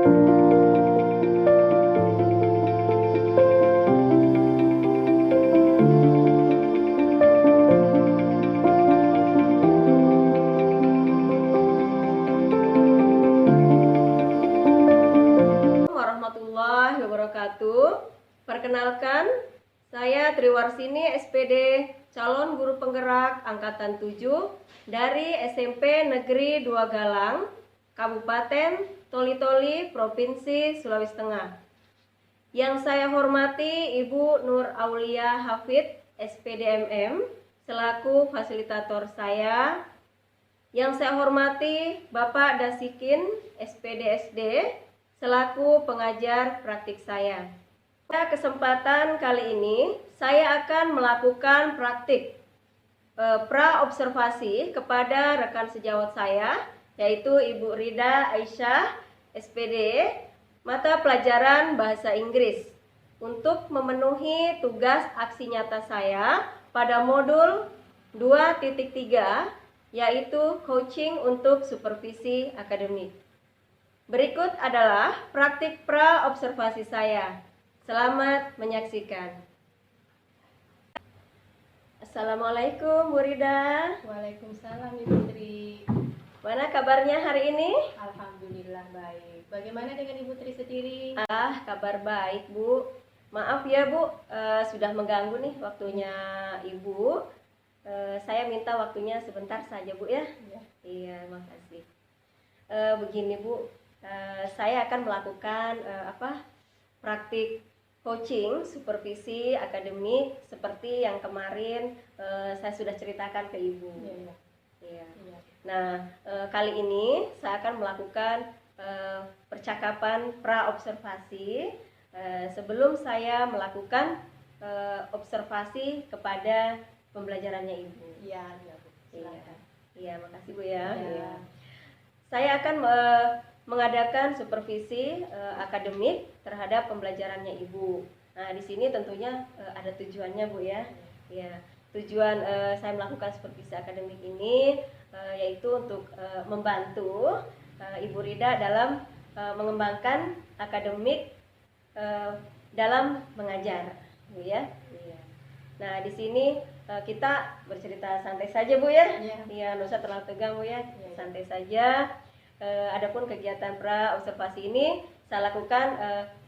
Warahmatullahi wabarakatuh. Perkenalkan, saya Triwarsini SPD, calon guru penggerak angkatan 7 dari SMP Negeri 2 Galang, Kabupaten Toli-Toli, Provinsi Sulawesi Tengah. Yang saya hormati Ibu Nur Aulia Hafid, SPD MM, selaku fasilitator saya. Yang saya hormati Bapak Dasikin, SPD SD, selaku pengajar praktik saya. Pada kesempatan kali ini, saya akan melakukan praktik pra-observasi kepada rekan sejawat saya, yaitu Ibu Rida Aisyah, SPD, mata pelajaran Bahasa Inggris, untuk memenuhi tugas aksi nyata saya pada modul 2.3, yaitu coaching untuk supervisi akademik. Berikut adalah praktik pra-observasi saya. Selamat menyaksikan. Assalamualaikum Bu Rida. Waalaikumsalam Ibu Tri. Mana kabarnya hari ini? Alhamdulillah baik. Bagaimana dengan Ibu Tri sendiri? Kabar baik Bu. Maaf ya Bu, sudah mengganggu nih waktunya Ibu. Saya minta waktunya sebentar saja Bu ya. Iya, makasih. Begini Bu, saya akan melakukan praktik coaching supervisi akademik seperti yang kemarin saya sudah ceritakan ke Ibu. Iya. Nah, kali ini saya akan melakukan percakapan pra-observasi sebelum saya melakukan observasi kepada pembelajarannya Ibu. Iya, Bu. Iya, makasih Bu ya. Iya. Saya akan mengadakan supervisi akademik terhadap pembelajarannya Ibu. Nah, di sini tentunya ada tujuannya Bu ya. Ya, tujuan saya melakukan supervisi akademik ini yaitu untuk membantu Ibu Rida dalam mengembangkan akademik dalam mengajar, Bu ya. Iya. Nah, di sini kita bercerita santai saja Bu ya. Iya, nggak usah terlalu tegang Bu ya. Santai saja. Adapun kegiatan pra-observasi ini saya lakukan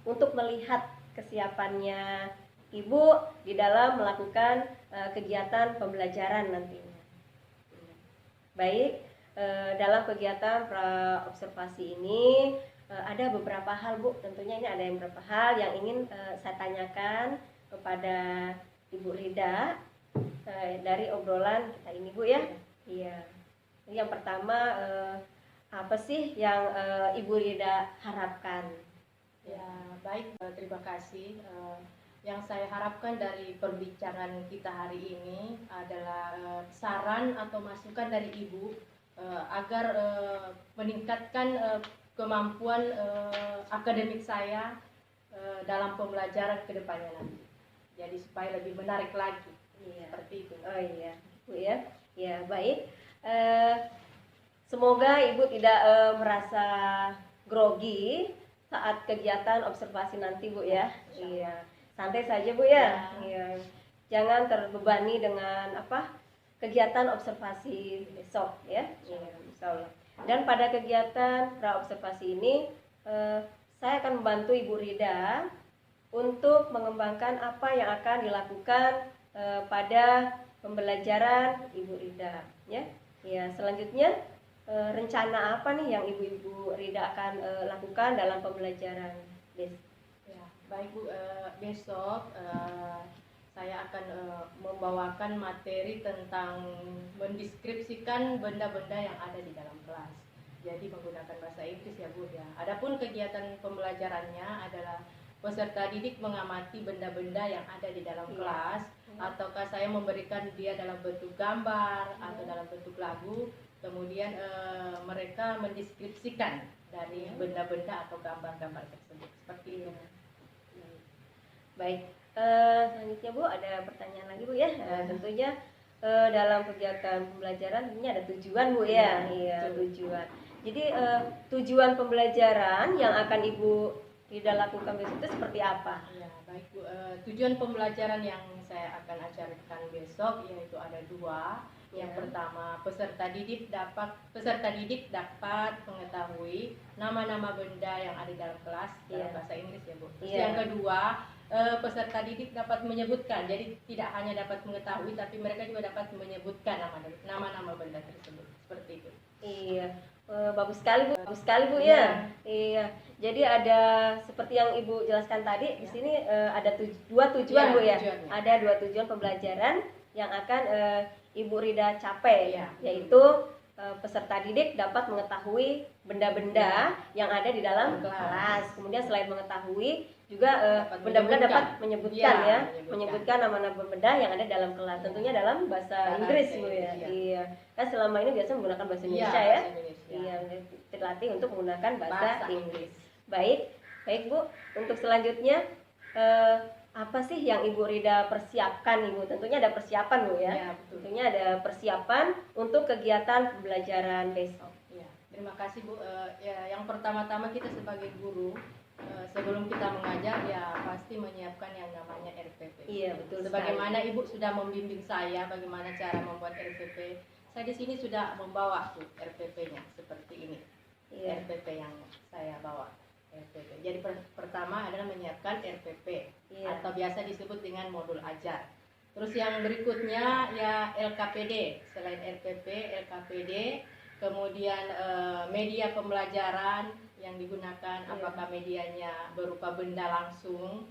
untuk melihat kesiapannya Ibu di dalam melakukan kegiatan pembelajaran nantinya. Baik, dalam kegiatan pra-observasi ini ada beberapa hal Bu, tentunya ini ada beberapa hal yang ingin saya tanyakan kepada Ibu Rida dari obrolan kita ini Bu ya. Iya. Yang pertama, apa sih yang Ibu Rida harapkan? Ya, baik, terima kasih. Yang saya harapkan dari perbincangan kita hari ini adalah saran atau masukan dari Ibu agar meningkatkan kemampuan akademik saya dalam pembelajaran ke depannya nanti. Jadi supaya lebih menarik lagi. Iya. Seperti itu. Oh iya, Bu ya. Ya, baik. Semoga Ibu tidak merasa grogi saat kegiatan observasi nanti Bu ya. Iya. Santai saja Bu ya. Iya. Jangan terbebani dengan kegiatan observasi besok ya. Iya, insyaallah. Dan pada kegiatan pra-observasi ini saya akan membantu Ibu Rida untuk mengembangkan apa yang akan dilakukan pada pembelajaran Ibu Rida ya. Ya, selanjutnya rencana apa nih yang Ibu Rida akan lakukan dalam pembelajaran besok? Ya, baik Bu, besok saya akan membawakan materi tentang mendeskripsikan benda-benda yang ada di dalam kelas. Jadi menggunakan bahasa Inggris ya Bu ya. Adapun kegiatan pembelajarannya adalah peserta didik mengamati benda-benda yang ada di dalam kelas, ataukah saya memberikan dia dalam bentuk gambar atau dalam bentuk lagu. Kemudian mereka mendeskripsikan dari benda-benda atau gambar-gambar tersebut. Seperti itu. Baik, selanjutnya Bu ada pertanyaan lagi Bu ya. Tentunya dalam kegiatan pembelajaran ini ada tujuan Bu ya. Iya, tujuan. Jadi tujuan pembelajaran yang akan Ibu Rida lakukan besok itu seperti apa? Ya, baik Bu. Tujuan pembelajaran yang saya akan ajarkan besok yaitu ada dua. Yang pertama, peserta didik dapat mengetahui nama-nama benda yang ada dalam kelas dalam bahasa Inggris ya Bu. Terus yang kedua, peserta didik dapat menyebutkan. Jadi tidak hanya dapat mengetahui, tapi mereka juga dapat menyebutkan nama-nama benda tersebut. Seperti itu. Iya. Bagus sekali Bu ya. Iya. Jadi ada seperti yang Ibu jelaskan tadi di sini ada dua tujuan Bu ya. Tujuannya. Ada dua tujuan pembelajaran yang akan Ibu Rida capai, Ya. yaitu peserta didik dapat mengetahui benda-benda yang ada di dalam kelas. Kemudian selain mengetahui juga benda-benda dapat menyebutkan menyebutkan nama-nama benda yang ada dalam kelas. Tentunya dalam bahasa Inggris Bu ya. Iya. Kan selama ini biasa menggunakan bahasa Indonesia ya. Iya, terlatih untuk menggunakan bahasa Inggris. Baik Bu. Untuk selanjutnya apa sih yang Ibu Rida persiapkan Ibu? Tentunya ada persiapan Bu ya. Ya, betul. Tentunya ada persiapan untuk kegiatan pembelajaran besok. Ya, terima kasih Bu. Ya, yang pertama-tama kita sebagai guru sebelum kita mengajar ya pasti menyiapkan yang namanya RPP. Iya, betul. Sebagaimana Ibu sudah membimbing saya bagaimana cara membuat RPP, saya di sini sudah membawa Bu RPP-nya seperti ini. Iya. RPP yang saya bawa. RPP. Jadi pertama adalah menyiapkan RPP atau biasa disebut dengan modul ajar. Terus yang berikutnya ya LKPD. Selain RPP, LKPD, kemudian media pembelajaran yang digunakan, apakah medianya berupa benda langsung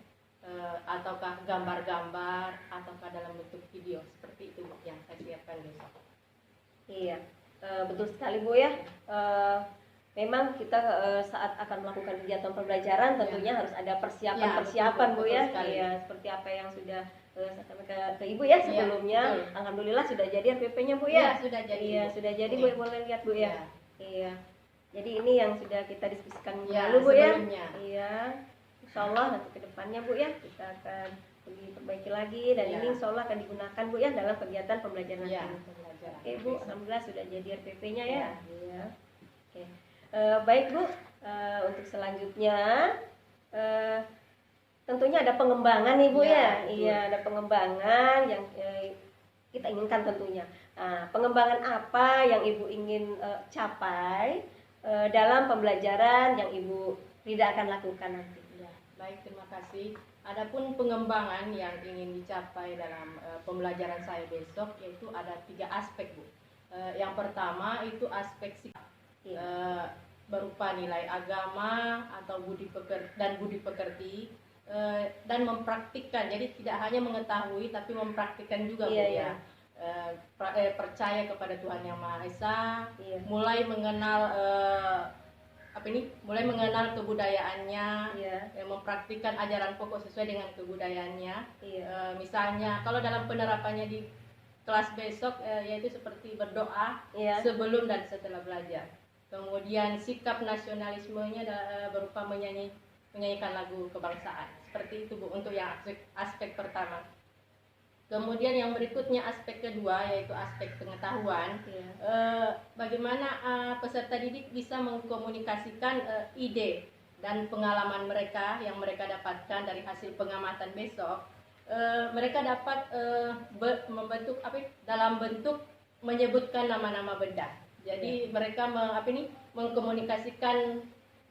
ataukah gambar-gambar ataukah dalam bentuk video. Seperti itu Bu yang saya siapkan besok. Iya, betul sekali Bu ya. Memang kita saat akan melakukan kegiatan pembelajaran tentunya harus ada persiapan Bu ya. Iya, seperti apa yang sudah saya sampaikan ke Ibu ya sebelumnya. Alhamdulillah sudah jadi RPP-nya Bu ya. Sudah jadi. Iya, sudah jadi Bu, boleh lihat Bu ya. Iya. Jadi ini yang sudah kita diskusikan dulu Bu sebelumnya. ya. Iya. Insyaallah nanti ke depannya Bu ya kita akan diperbaiki lagi dan ini insyaallah akan digunakan Bu ya dalam kegiatan pembelajaran ini. Oke Bu, alhamdulillah sudah jadi RPP-nya ya. Iya. Oke. Baik Bu, untuk selanjutnya tentunya ada pengembangan nih Bu ya. Iya, ada pengembangan yang kita inginkan tentunya. Nah, pengembangan apa yang Ibu ingin capai dalam pembelajaran yang Ibu Rida akan lakukan nanti? Ya, baik, terima kasih. Adapun pengembangan yang ingin dicapai dalam pembelajaran saya besok yaitu ada 3 aspek Bu. Yang pertama itu aspek sikap. Berupa nilai agama atau budi pekerti dan mempraktikkan. Jadi tidak hanya mengetahui tapi mempraktikkan juga Bu ya. Percaya kepada Tuhan Yang Maha Esa, mulai mengenal mulai mengenal kebudayaannya, mempraktikkan ajaran pokok sesuai dengan kebudayaannya. Misalnya kalau dalam penerapannya di kelas besok yaitu seperti berdoa sebelum dan setelah belajar. Kemudian sikap nasionalismenya berupa menyanyikan lagu kebangsaan. Seperti itu Bu untuk yang aspek pertama. Kemudian yang berikutnya aspek kedua yaitu aspek pengetahuan. Bagaimana peserta didik bisa mengkomunikasikan ide dan pengalaman mereka yang mereka dapatkan dari hasil pengamatan besok. Mereka dapat membentuk dalam bentuk menyebutkan nama-nama benda. Jadi mereka mengkomunikasikan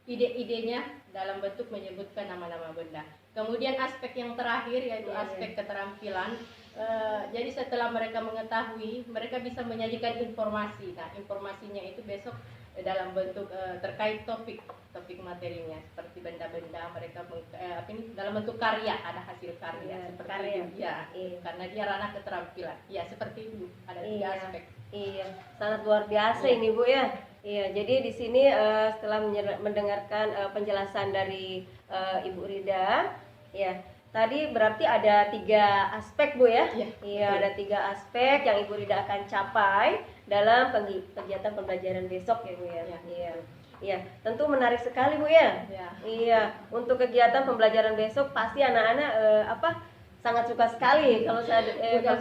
ide-idenya dalam bentuk menyebutkan nama-nama benda. Kemudian aspek yang terakhir yaitu aspek keterampilan. Jadi setelah mereka mengetahui, mereka bisa menyajikan informasi. Nah, informasinya itu besok dalam bentuk terkait topik materinya seperti benda-benda mereka dalam bentuk karya, ada hasil karya seperti itu karena dia ranah keterampilan. Ya, seperti itu. Ada 3 aspek. Iya, sangat luar biasa ini Bu ya. Iya, jadi di sini setelah mendengarkan penjelasan dari Ibu Rida, ya tadi berarti ada 3 aspek Bu ya. Iya, ada 3 aspek yang Ibu Rida akan capai dalam kegiatan pembelajaran besok ya Bu ya. Iya, tentu menarik sekali Bu ya. Iya, untuk kegiatan pembelajaran besok pasti anak-anak sangat suka sekali kalau saya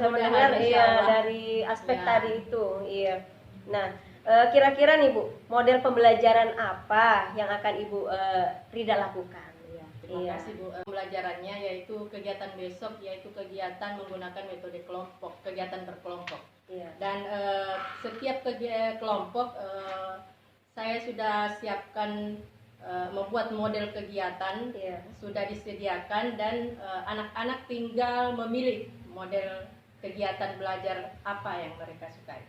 mendengar dari aspek tadi itu. Iya. Nah, kira-kira nih Bu, model pembelajaran apa yang akan Ibu Rida lakukan? Ya, terima kasih Bu. Pembelajarannya yaitu kegiatan besok yaitu kegiatan menggunakan metode kelompok, kegiatan berkelompok. Iya. Dan setiap kelompok saya sudah siapkan membuat model kegiatan, Iya. sudah disediakan dan anak-anak tinggal memilih model kegiatan belajar apa yang mereka sukai.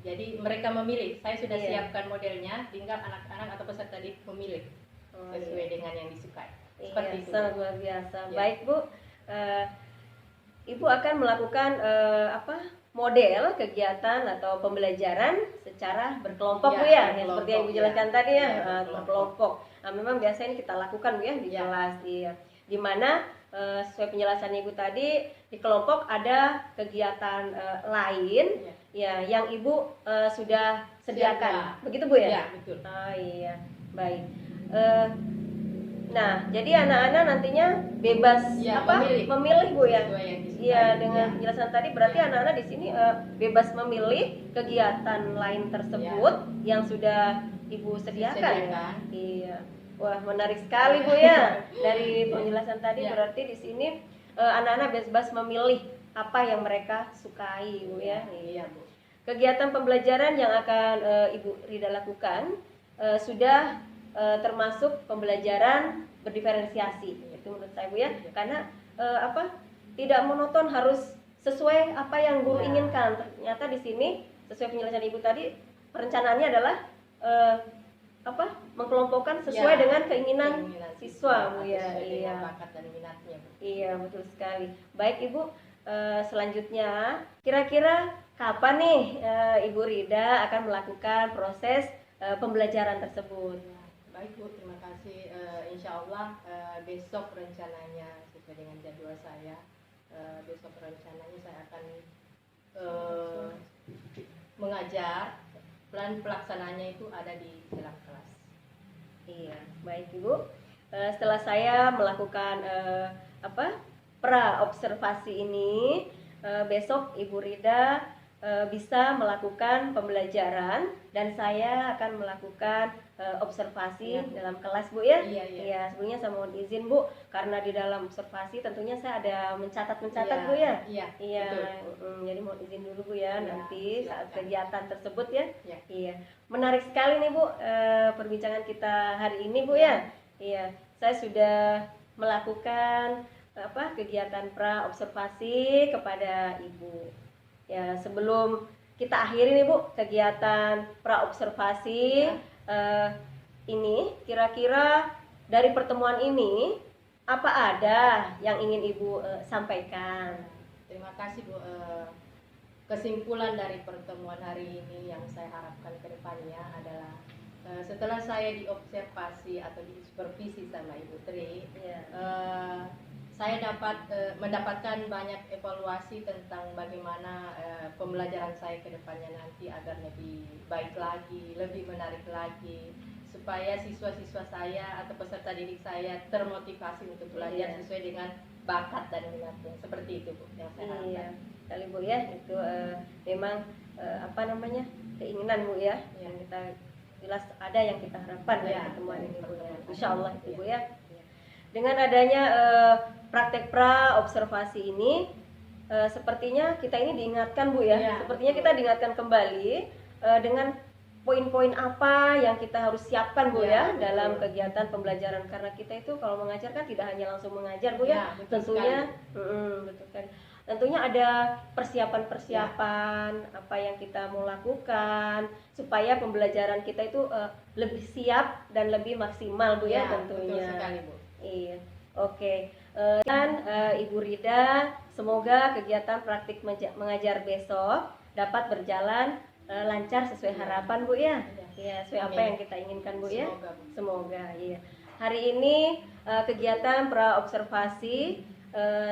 Jadi mereka memilih, saya sudah Iya. siapkan modelnya, tinggal anak-anak atau peserta didik memilih sesuai dengan yang disukai. Seperti Iya, itu. sangat luar biasa. Ya. Baik Bu, Ibu akan melakukan model kegiatan atau pembelajaran secara berkelompok Ya, Bu ya, berkelompok, seperti yang Ibu jelaskan ya. tadi ya, Ya, berkelompok. Nah, memang biasanya kita lakukan Bu ya di Ya. kelas, iya. Dimana sesuai penjelasan Ibu tadi di kelompok ada kegiatan lain ya yang Ibu sudah sediakan, begitu Bu ya? Ya, betul. Oh iya, baik. Nah, jadi anak-anak nantinya bebas Ya, memilih Bu ya. sesuai yang disukai. Iya, dengan Ya. penjelasan tadi berarti anak-anak di sini bebas memilih kegiatan lain tersebut yang sudah Ibu sediakan. Disediakan. Iya. Wah, menarik sekali Bu ya. Dari penjelasan tadi Ya. berarti di sini anak-anak bebas memilih apa yang mereka sukai Bu ya. Iya, Bu. Kegiatan pembelajaran yang akan Ibu Rida lakukan sudah termasuk pembelajaran berdiferensiasi. Itu menurut saya Bu ya. Karena tidak monoton harus sesuai apa yang guru inginkan. Ternyata di sini sesuai penjelasan Ibu tadi perencanaannya adalah mengkelompokkan sesuai dengan keinginan siswa Bu ya. Iya. Bakat dan minatnya, Bu. Iya, betul sekali. Baik Ibu, selanjutnya kira-kira kapan nih Ibu Rida akan melakukan proses pembelajaran tersebut? Baik Bu, terima kasih. Insya Allah besok rencananya sesuai dengan jadwal saya. Besok rencananya saya akan mengajar. Plan pelaksanaannya itu ada di dalam kelas. Iya, baik Ibu. Setelah saya melakukan pra observasi ini, besok Ibu Rida bisa melakukan pembelajaran dan saya akan melakukan observasi dalam kelas Bu ya. Iya. Sebelumnya saya mohon izin Bu, karena di dalam observasi tentunya saya ada mencatat Iya. Bu ya. Iya. Jadi mohon izin dulu Bu ya, nanti saat silakan. kegiatan tersebut ya. Iya. Iya. Menarik sekali nih Bu perbincangan kita hari ini Bu ya. Iya, saya sudah melakukan kegiatan pra observasi kepada Ibu. Ya, sebelum kita akhiri nih Bu kegiatan pra observasi ini, kira-kira dari pertemuan ini apa ada yang ingin Ibu sampaikan? Terima kasih Bu. Kesimpulan dari pertemuan hari ini yang saya harapkan ke depannya adalah setelah saya diobservasi atau disupervisi sama Ibu Tri, saya dapat mendapatkan banyak evaluasi tentang bagaimana pembelajaran saya ke depannya nanti agar lebih baik lagi, lebih menarik lagi, supaya siswa-siswa saya atau peserta didik saya termotivasi untuk belajar sesuai dengan bakat dan minatnya. Seperti itu Bu yang saya harapkan. Iya, kali Bu ya, itu memang keinginan Bu ya, yang kita jelas ada yang kita harapkan dari pertemuan ini Bu ya. Insyaallah itu Bu ya. Dengan adanya praktek pra observasi ini, sepertinya kita ini diingatkan Bu ya. Sepertinya kita diingatkan kembali dengan poin-poin apa yang kita harus siapkan Bu ya dalam kegiatan pembelajaran, karena kita itu kalau mengajar kan tidak hanya langsung mengajar Bu ya. Tentunya betul kan. Tentunya ada persiapan-persiapan apa yang kita mau lakukan supaya pembelajaran kita itu lebih siap dan lebih maksimal Bu ya tentunya. Betul sekali Bu. Iya, oke. Dan Ibu Rida, semoga kegiatan praktik mengajar besok dapat berjalan lancar sesuai harapan Bu ya. Ya, sesuai apa yang kita inginkan Bu ya. Semoga. Iya. Hari ini kegiatan pra observasi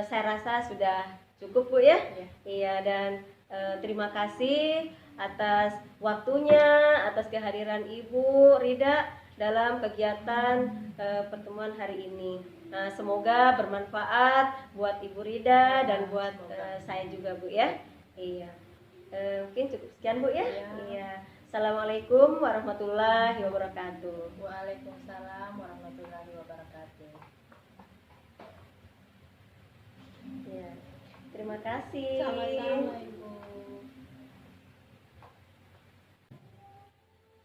saya rasa sudah cukup Bu ya. Iya, dan terima kasih atas waktunya, atas kehadiran Ibu Rida dalam kegiatan pertemuan hari ini. Nah, semoga bermanfaat buat Ibu Rida dan buat saya juga Bu ya. Iya. Mungkin cukup sekian Bu ya. Iya. Assalamualaikum warahmatullahi wabarakatuh. Waalaikumsalam warahmatullahi wabarakatuh. Ya, terima kasih. Sama-sama Ibu.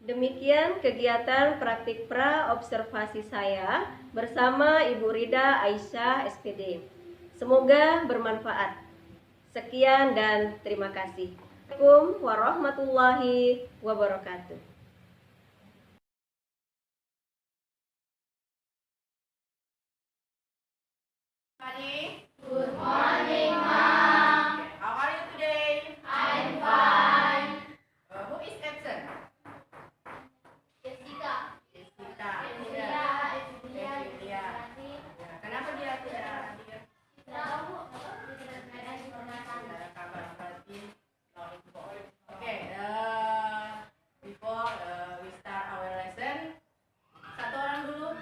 Demikian kegiatan praktik pra observasi saya bersama Ibu Rida Aisyah SPD. Semoga bermanfaat. Sekian dan terima kasih. Assalamualaikum warahmatullahi wabarakatuh. Good morning, Mom. How are you today? I'm fine. Who is absent? Jessica. Jessica. Jessica. Cecilia. Ya, kenapa dia tidak hadir? Tahu tidak ada informasi. Ada kabar berarti no info. Okay, before we start our lesson, satu orang dulu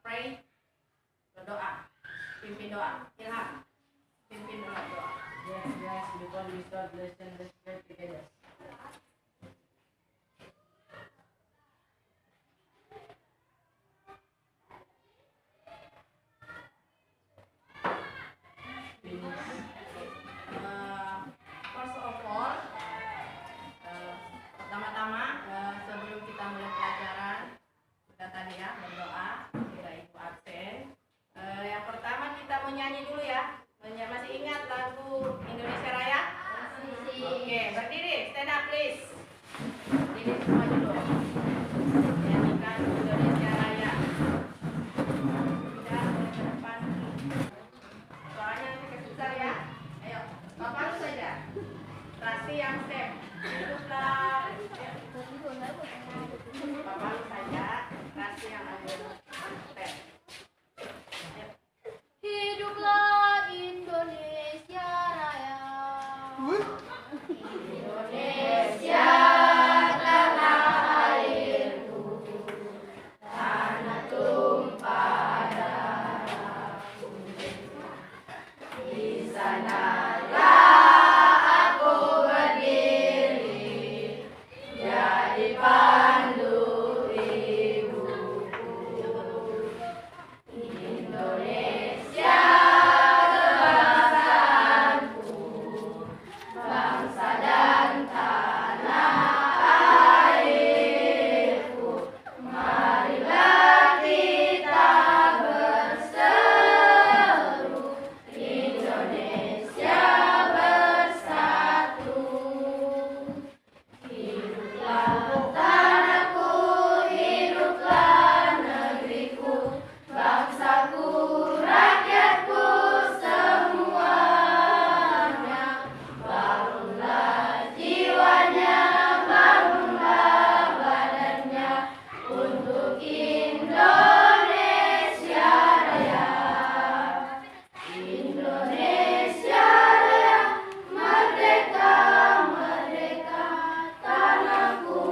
pray, berdoa, pimpin doa. Ilham, pimpin doa. Yes, yes. Before we start lesson, let's pray together. First of all, pertama-tama sebelum kita mulai pelajaran, sudah tadi ya berdoa, kira ibu absen. Yang pertama kita mau nyanyi dulu ya. Masih ingat lagu Indonesia Raya? Oke, berdiri, stand up please. Berdiri semua dulu. Nyanyikan Indonesia Raya. Tidak ke depan. Soalnya nanti kesusar ya. Ayo, Bapak lu saja. Rasi yang step. Hiduplah. Bapak lu saja. Rasi yang ambil step. Ayo. Hiduplah Indonesia Raya. Indonesia tanah airku, tanah tumpah darahku. Di sanalah aku berdiri, jadi pandu ibuku. Indonesia kebangsaanku, bangsa dan tanah airku. Marilah kita berseru, Indonesia bersatu. Hiduplah tanahku, hiduplah negeriku, bangsaku, rakyatku semuanya. Bangunlah jiwanya, bangunlah badannya untuk Indonesia Raya. Indonesia Raya, merdeka, merdeka, tanahku,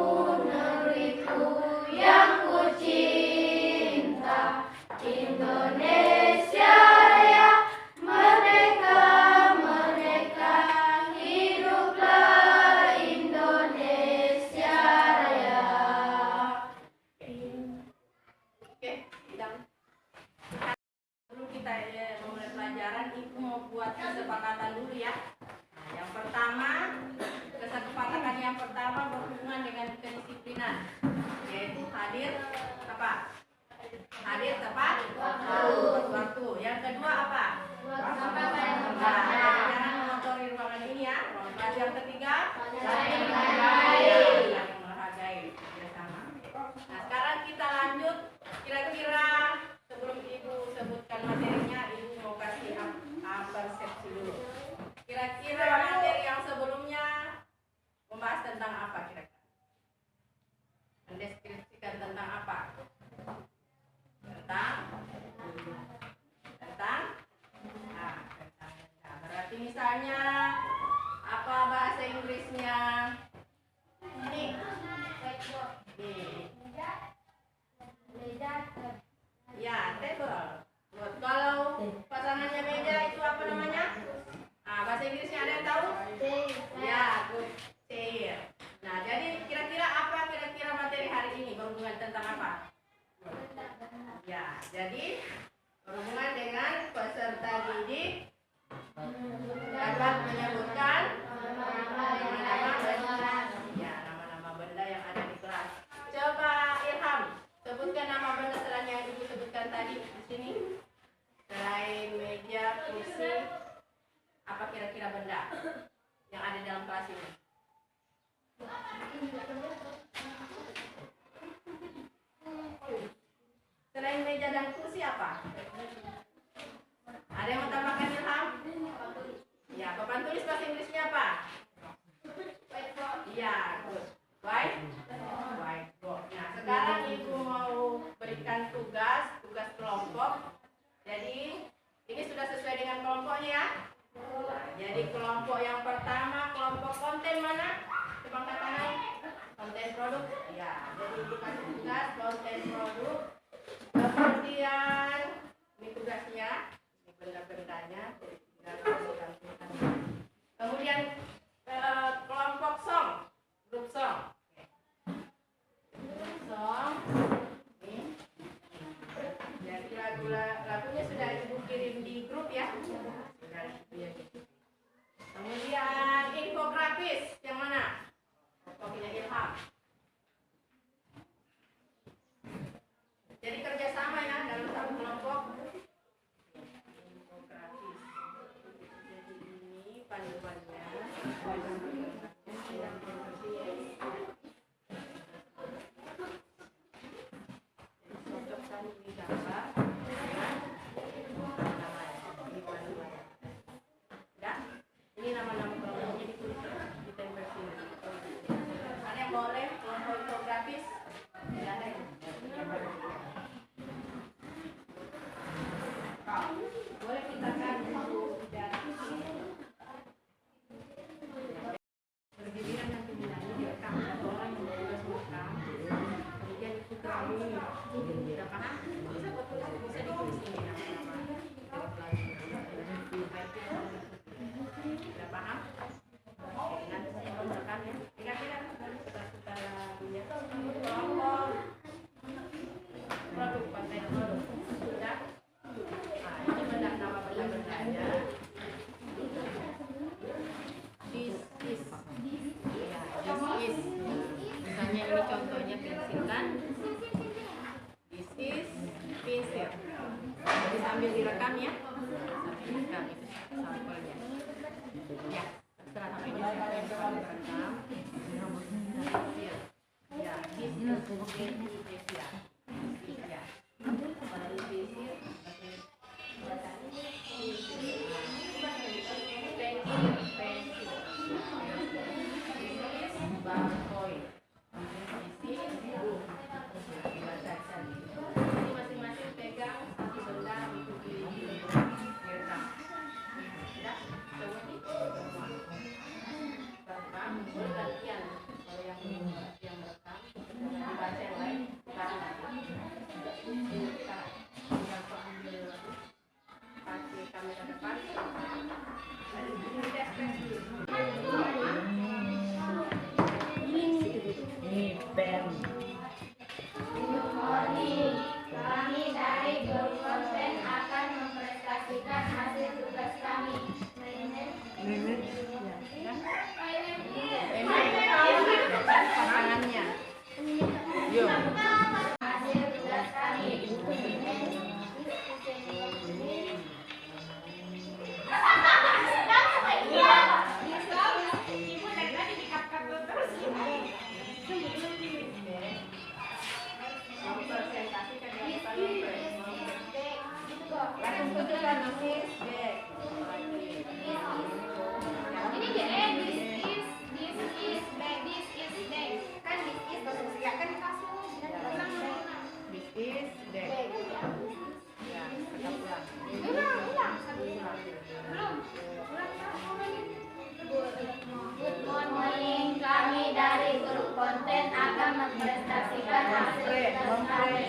negeriku yang ku cinta. Indonesia Raya, merdeka, merdeka, hiduplah Indonesia Raya. Oke, sidang. Dulu kita memulai pelajaran, Ibu mau buat kesepakatan dulu ya. Nah, yang pertama, kesepakatan yang pertama berhubungan dengan kedisiplinan, yaitu hadir apa? Hadir tepat waktu. Yang kedua apa? Jangan mengotori ruangan ini ya. Yang ketiga, saling menghargai bersama. Nah, sekarang kita lanjut. Kira-kira sebelum Ibu sebutkan materinya, Ibu mau kasih persepsi dulu. Kira-kira materi yang sebelumnya membahas tentang apa kira-kira? Mendeskripsikan tentang apa? Nah, berarti misalnya apa bahasa Inggrisnya? Nih. Ya, table. Kalau pasangannya meja itu apa namanya? Bahasa Inggrisnya ada yang tahu? Ya, good chair. Nah, jadi kira-kira jadi berhubungan dengan peserta didik dapat menyebutkan nama-nama benda yang ada di kelas. Coba Ilham, sebutkan nama benda selain yang Ibu sebutkan tadi di sini. Selain meja, kursi, apa kira-kira benda yang ada dalam kelas ini? Selain meja dan kursi apa? Ada yang mau tambahkan Ilham? Ya, papan tulis bahasa Inggrisnya apa? Iya, good. Whiteboard. Nah, sekarang Ibu mau berikan tugas kelompok. Jadi, ini sudah sesuai dengan kelompoknya ya? Jadi, kelompok yang pertama, kelompok konten mana? Coba angkat tangan. Konten produk. Ya, jadi Ibu kasih tugas konten produk. Kemudian, ini tugasnya. Ini benda-bendanya. Kemudian, kelompok song. Grup song. Song. Ini. Jadi lagunya sudah Ibu kirim di grup ya. Kemudian infografis yang mana? Pokoknya Ilham. Jadi kerjasama ya dalam satu kelompok. Infografis. Jadi ini panduannya. Ini nama-nama kelompoknya ditulis di tempel sini. Ada yang boleh kelompok infografis? Silahkan. Boleh kita kan berdirian nanti bilangnya direkam satu orang yang bertugas merekam, kemudian ikut rame. Udah paham? Bisa ditulis ini nama-nama. Sudah paham? Nanti saya mau merekam ya. Kira-kira kita lihat kelompok produk, konten produk. Sudah? Nah, ini nama benda-bendanya. This is. Ya, this is. Misalnya ini contohnya pensil kan? This is pensil. Jadi sambil direkam ya. Sambil direkam itu sampelnya. Ya, setelah sampai di sini direkam. Pensil. Ya, this is pensil. Ya. Baru pensil. Masing-masing pegang satu benda untuk direkam. Boleh gantian kalau yang merekam dibaca yang lain. Kita ambil pakai kamera depan. Ini pen. Kami dari grup konten akan mempresentasikan hasil tugas kami. Pasangannya. Yuk. Hasil tugas kami. Ibu dari tadi dikat-kat terus gimana? Mempresentasikan yang paling langsung putuskan nulis dek. Ini this is bag, this is bag. Kan this is bahasa Inggris kan kasih. This is dek. Ya, kita pulang. Ulang. Belum. Good morning, kami dari grup konten akan mempresentasikan hasil tugas kami.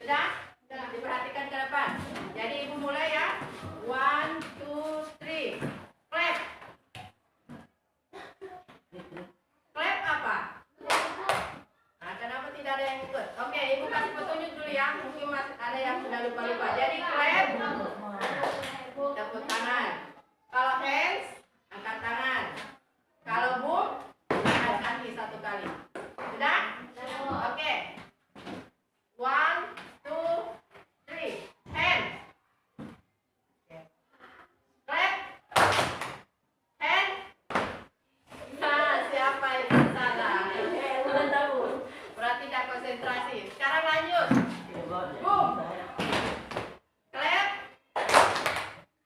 Sudah? Diperhatikan ke depan. Jadi ibu mulai ya. 1, 2, 3. Clap. Clap apa? Nah, kenapa tidak ada yang ikut? Oke, ibu kasih petunjuk dulu ya. Mungkin masih ada yang sudah lupa-lupa. Jadi clap, tepuk tangan. Kalau hands, angkat tangan. Kalau boom, angkat kaki 1 kali. Sudah? Oke. 1, 2, 3. Hands. Clap. Hands. Nah, siapa itu salah? Berarti tidak konsentrasi. Sekarang lanjut. Boom. Clap.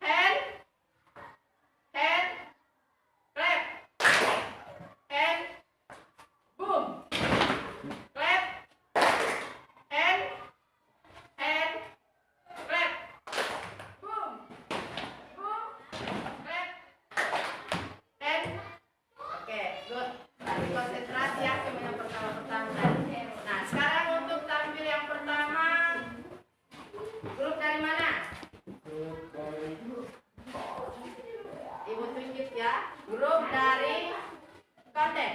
Hand. Hand. Clap. Hand. Boom. Clap. Hand. Hand. Clap. Boom. Boom. Clap. Hand. Oke, good. Tadi konsentrasi ya, cuma yang pertama-pertama tadi. Nah, sekarang untuk tampil yang pertama, grup dari mana? Ibu tunjuk ya, grup dari konten.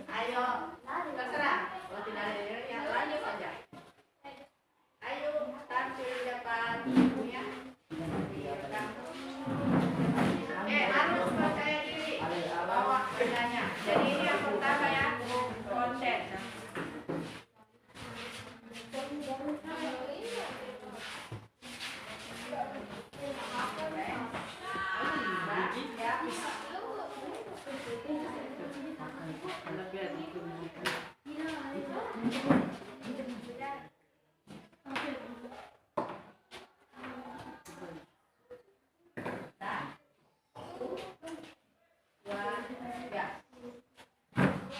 Ayo, terserah. Kalau tidak ada ya, lanjut saja. Ayo, tampil di depan ya. Harus percaya diri bawa bedanya. Jadi ini yang pertama ya, konten.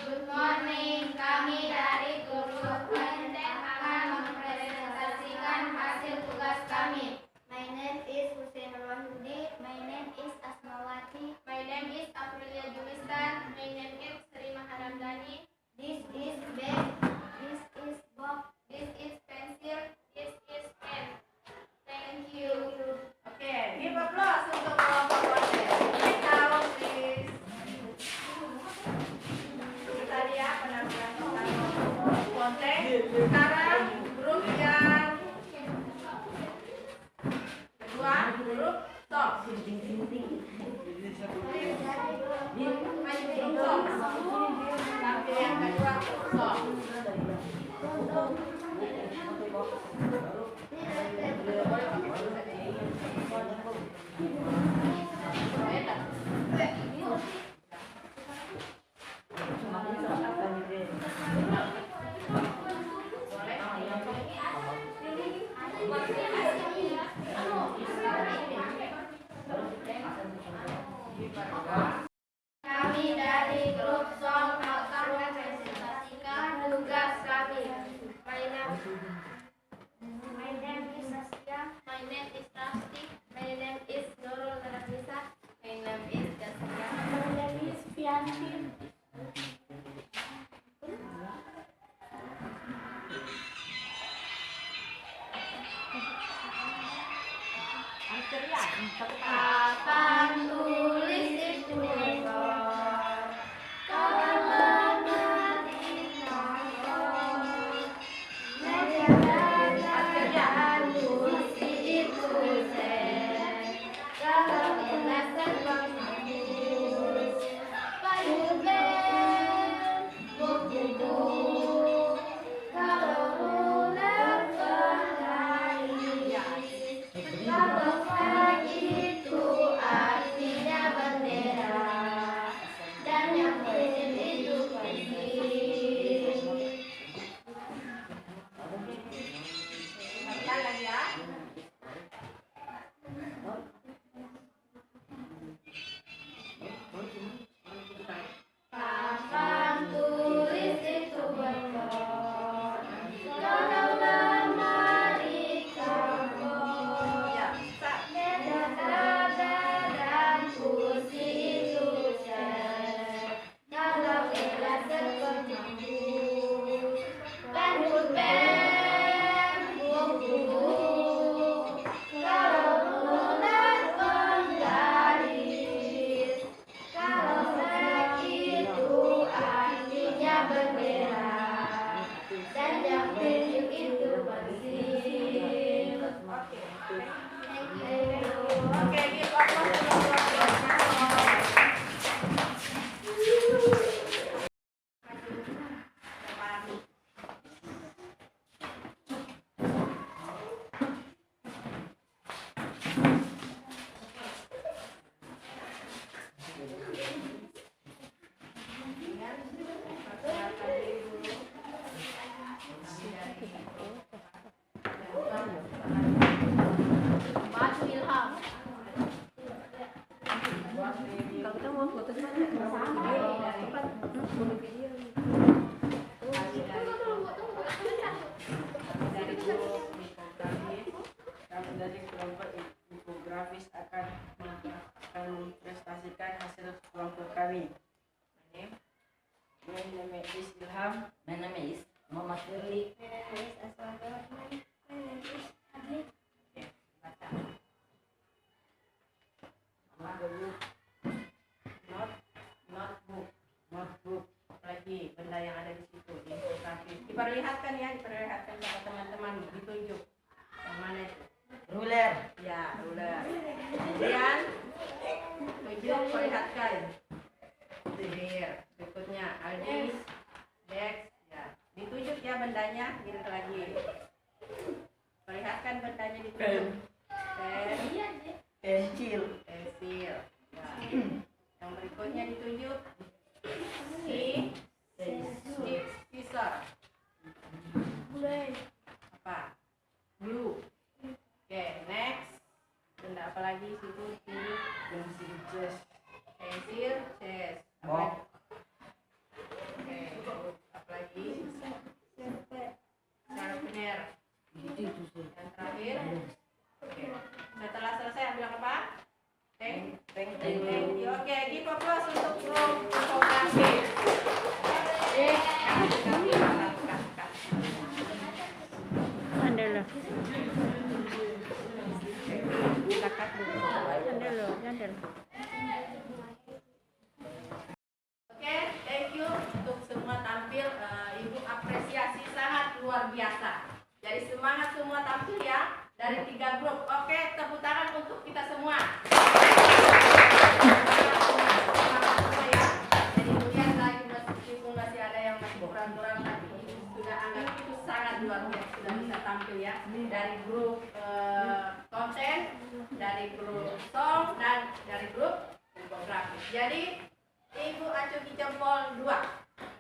Good morning, kami dari grup konten akan mempresentasikan hasil tugas kami. My name is Hussein Rohudi. My name is Asmawati. My name is Aprilia Julistan. My name is Sri Maharandani. This is bag. This is box. This is pencil. This is pen. Thank you. Oke, give applause untuk kelompok konten. Sit down, please. Itu tadi ya penampilan tentang kelompok konten. Sekarang grup yang kedua, grup song. Maju grup song. Tampil yang kedua, grup song. Kami dari grup song akan mempresentasikan tugas kami. My name is Saskia. My name is Rasti. My name is Nurul Nurhanisa. My name is Jasmine. My name is Fianti. Akan tulis itu itu Mama Shirley. Miss Aswara. My name is Adli. Baca. Mama Geluk. Notebook. Notebook. Lagi benda yang ada di situ diperlihatkan ya, diperlihatkan kepada teman-teman, ditunjuk yang mana itu. Ruler. Ya, udah. Kemudian tunjuk, perlihatkan. Sihir. Berikutnya Aldis, Dex, ya. Ditunjuk ya bendanya, gitu lagi. Perlihatkan bendanya ditunjuk. Pen, Pensil. pensil. Ya. Yang berikutnya ditunjuk. Scissor. Apa? Blue. Oke, next. Benda apa lagi situ? Tunjuk. Pensil chest. Pensil, chest. Box. Oke, apa lagi? Sharpener. Itu sih. Yang terakhir. Oke. Setelah selesai ambil apa? Thank you. Oke, give applause untuk grup infografi. Andelo. Andelo, andelo. Oke, thank you untuk semua tampil. Ibu apresiasi sangat luar biasa. Jadi semangat semua tampil ya dari 3 grup. Oke, tepuk tangan untuk kita semua. Semangat semua ya. Jadi lihat lagi meskipun masih ada yang masih kurang-kurang, tapi ibu sudah anggap itu sangat luar biasa sudah bisa tampil ya. Dari grup konten, dari grup song dan dari grup infografi. Jadi Ibu acungi jempol 2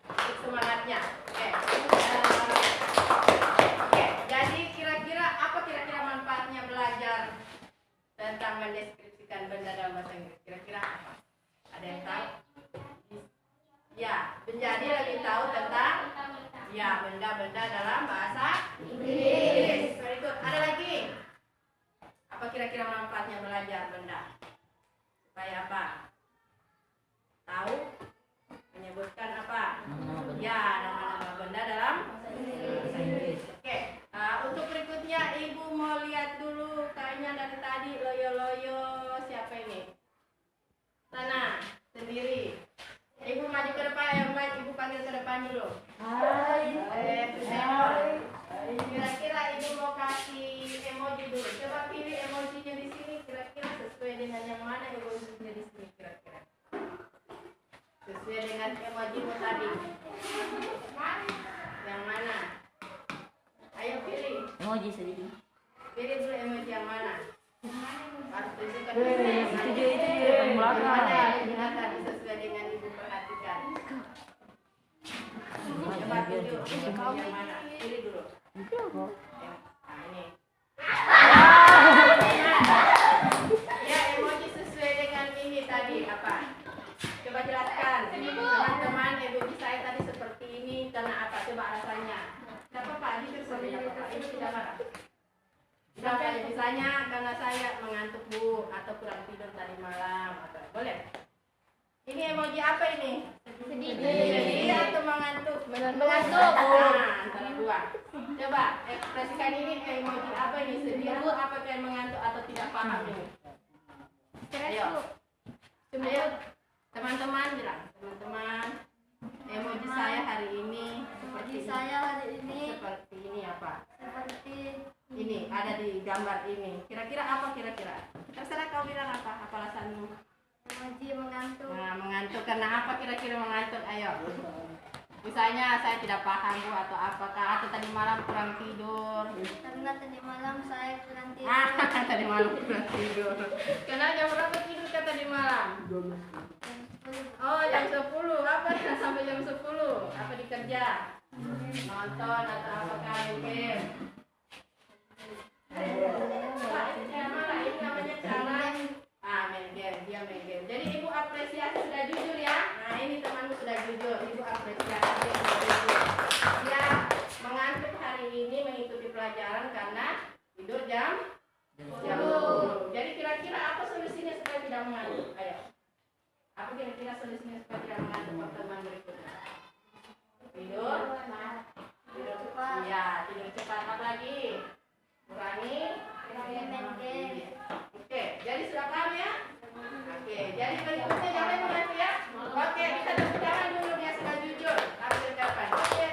untuk semangatnya. Oke, jadi kira-kira apa kira-kira manfaatnya belajar tentang mendeskripsikan benda dalam bahasa Inggris? Kira-kira apa? Ada yang tahu? Ya, menjadi lebih tahu tentang ya benda-benda dalam bahasa Inggris. Berikut, ada lagi? Apa kira-kira manfaatnya belajar benda? Supaya apa? Tahu menyebutkan apa? Ya, nama-nama benda dalam bahasa Inggris. Oke, untuk berikutnya Ibu mau lihat dulu kayaknya dari tadi loyo-loyo siapa ini? Sana sendiri. Ibu maju ke depan, Ibu panggil ke depan dulu. Hai. Kira-kira Ibu mau kasih emoji dulu. Coba pilih emojinya di sini. Kira-kira sesuai dengan yang mana emojinya di sini kira-kira? Sesuai dengan emojimu tadi. Yang mana? Ayo pilih. Emoji sedikit. Pilih dulu emoji yang mana? Harus tunjukkan Itu yang belakang. mana yang kelihatan sesuai dengan Ibu perhatikan. Coba tunjuk emoji yang mana? Pilih dulu. Nah, ini. Ya, emoji sesuai dengan ini tadi apa? Coba jelaskan. Teman-teman, emoji saya tadi seperti ini karena apa? Coba alasannya. Tidak apa-apa, jujur saja. Ibu tidak marah. Sampai misalnya karena saya mengantuk Bu atau kurang tidur tadi malam atau boleh. Ini emoji apa ini? Sedih atau mengantuk? Mengantuk. Nah, antara dua. Coba ekspresikan ini emoji apa ini? Sedih Bu, apa yang mengantuk atau tidak paham ini? Ayo. Ayo. Teman-teman bilang, teman-teman, emoji saya hari ini seperti seperti ini apa? Seperti Ini ada di gambar ini. Kira-kira apa kira-kira? Terserah kau bilang apa alasanmu? emoji mengantuk. Nah, mengantuk karena apa kira-kira mengantuk? Ayo. Misalnya saya tidak paham Bu atau apakah atau tadi malam kurang tidur. Karena tadi malam saya kurang tidur. Tadi malam kurang tidur. Karena jam berapa tidur kan tadi malam? Oh, jam 10. Apa sampai jam 10? Apa dikerja? Nonton atau apakah main game? Pak, yang mana? Ini namanya cara main game. Dia main game. Jadi Ibu apresiasi sudah jujur ya. Nah, ini temanmu sudah jujur. Ibu apresiasi dia sudah jujur. Dia mengantuk hari ini mengikuti pelajaran karena tidur jam 10. Jadi kira-kira apa solusinya supaya tidak mengantuk? Ayo. Apa kira-kira solusinya supaya tidak mengantuk pertemuan berikutnya? Tidur Ya, tidur cepat. Apa lagi? Kurangi. Oke, jadi sudah paham ya? Oke, jadi berikutnya jangan membantu ya. Oke, kita tepuk tangan dulu, dia sudah jujur. Kami ucapkan. Oke,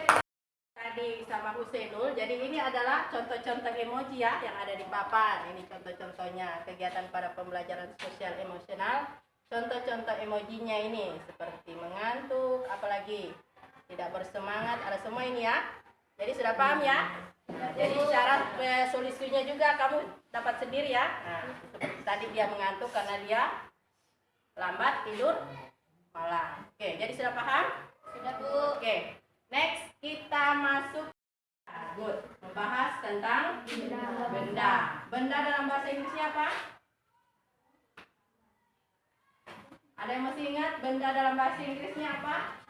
tadi sama Husenul. Jadi ini adalah contoh-contoh emoji ya yang ada di papan. Ini contoh-contohnya kegiatan pada pembelajaran sosial emosional. Contoh-contoh emojinya ini seperti mengantuk, apalagi tidak bersemangat, ada semua ini ya. Jadi sudah paham ya? Nah, jadi syarat solusinya juga kamu dapat sendiri ya. Nah, seperti tadi dia mengantuk karena dia lambat tidur malam. Oke, jadi sudah paham? Sudah, Bu. Oke, next kita masuk. Good. Membahas tentang benda. Benda dalam bahasa Inggrisnya apa? Ada yang masih ingat benda dalam bahasa Inggrisnya apa?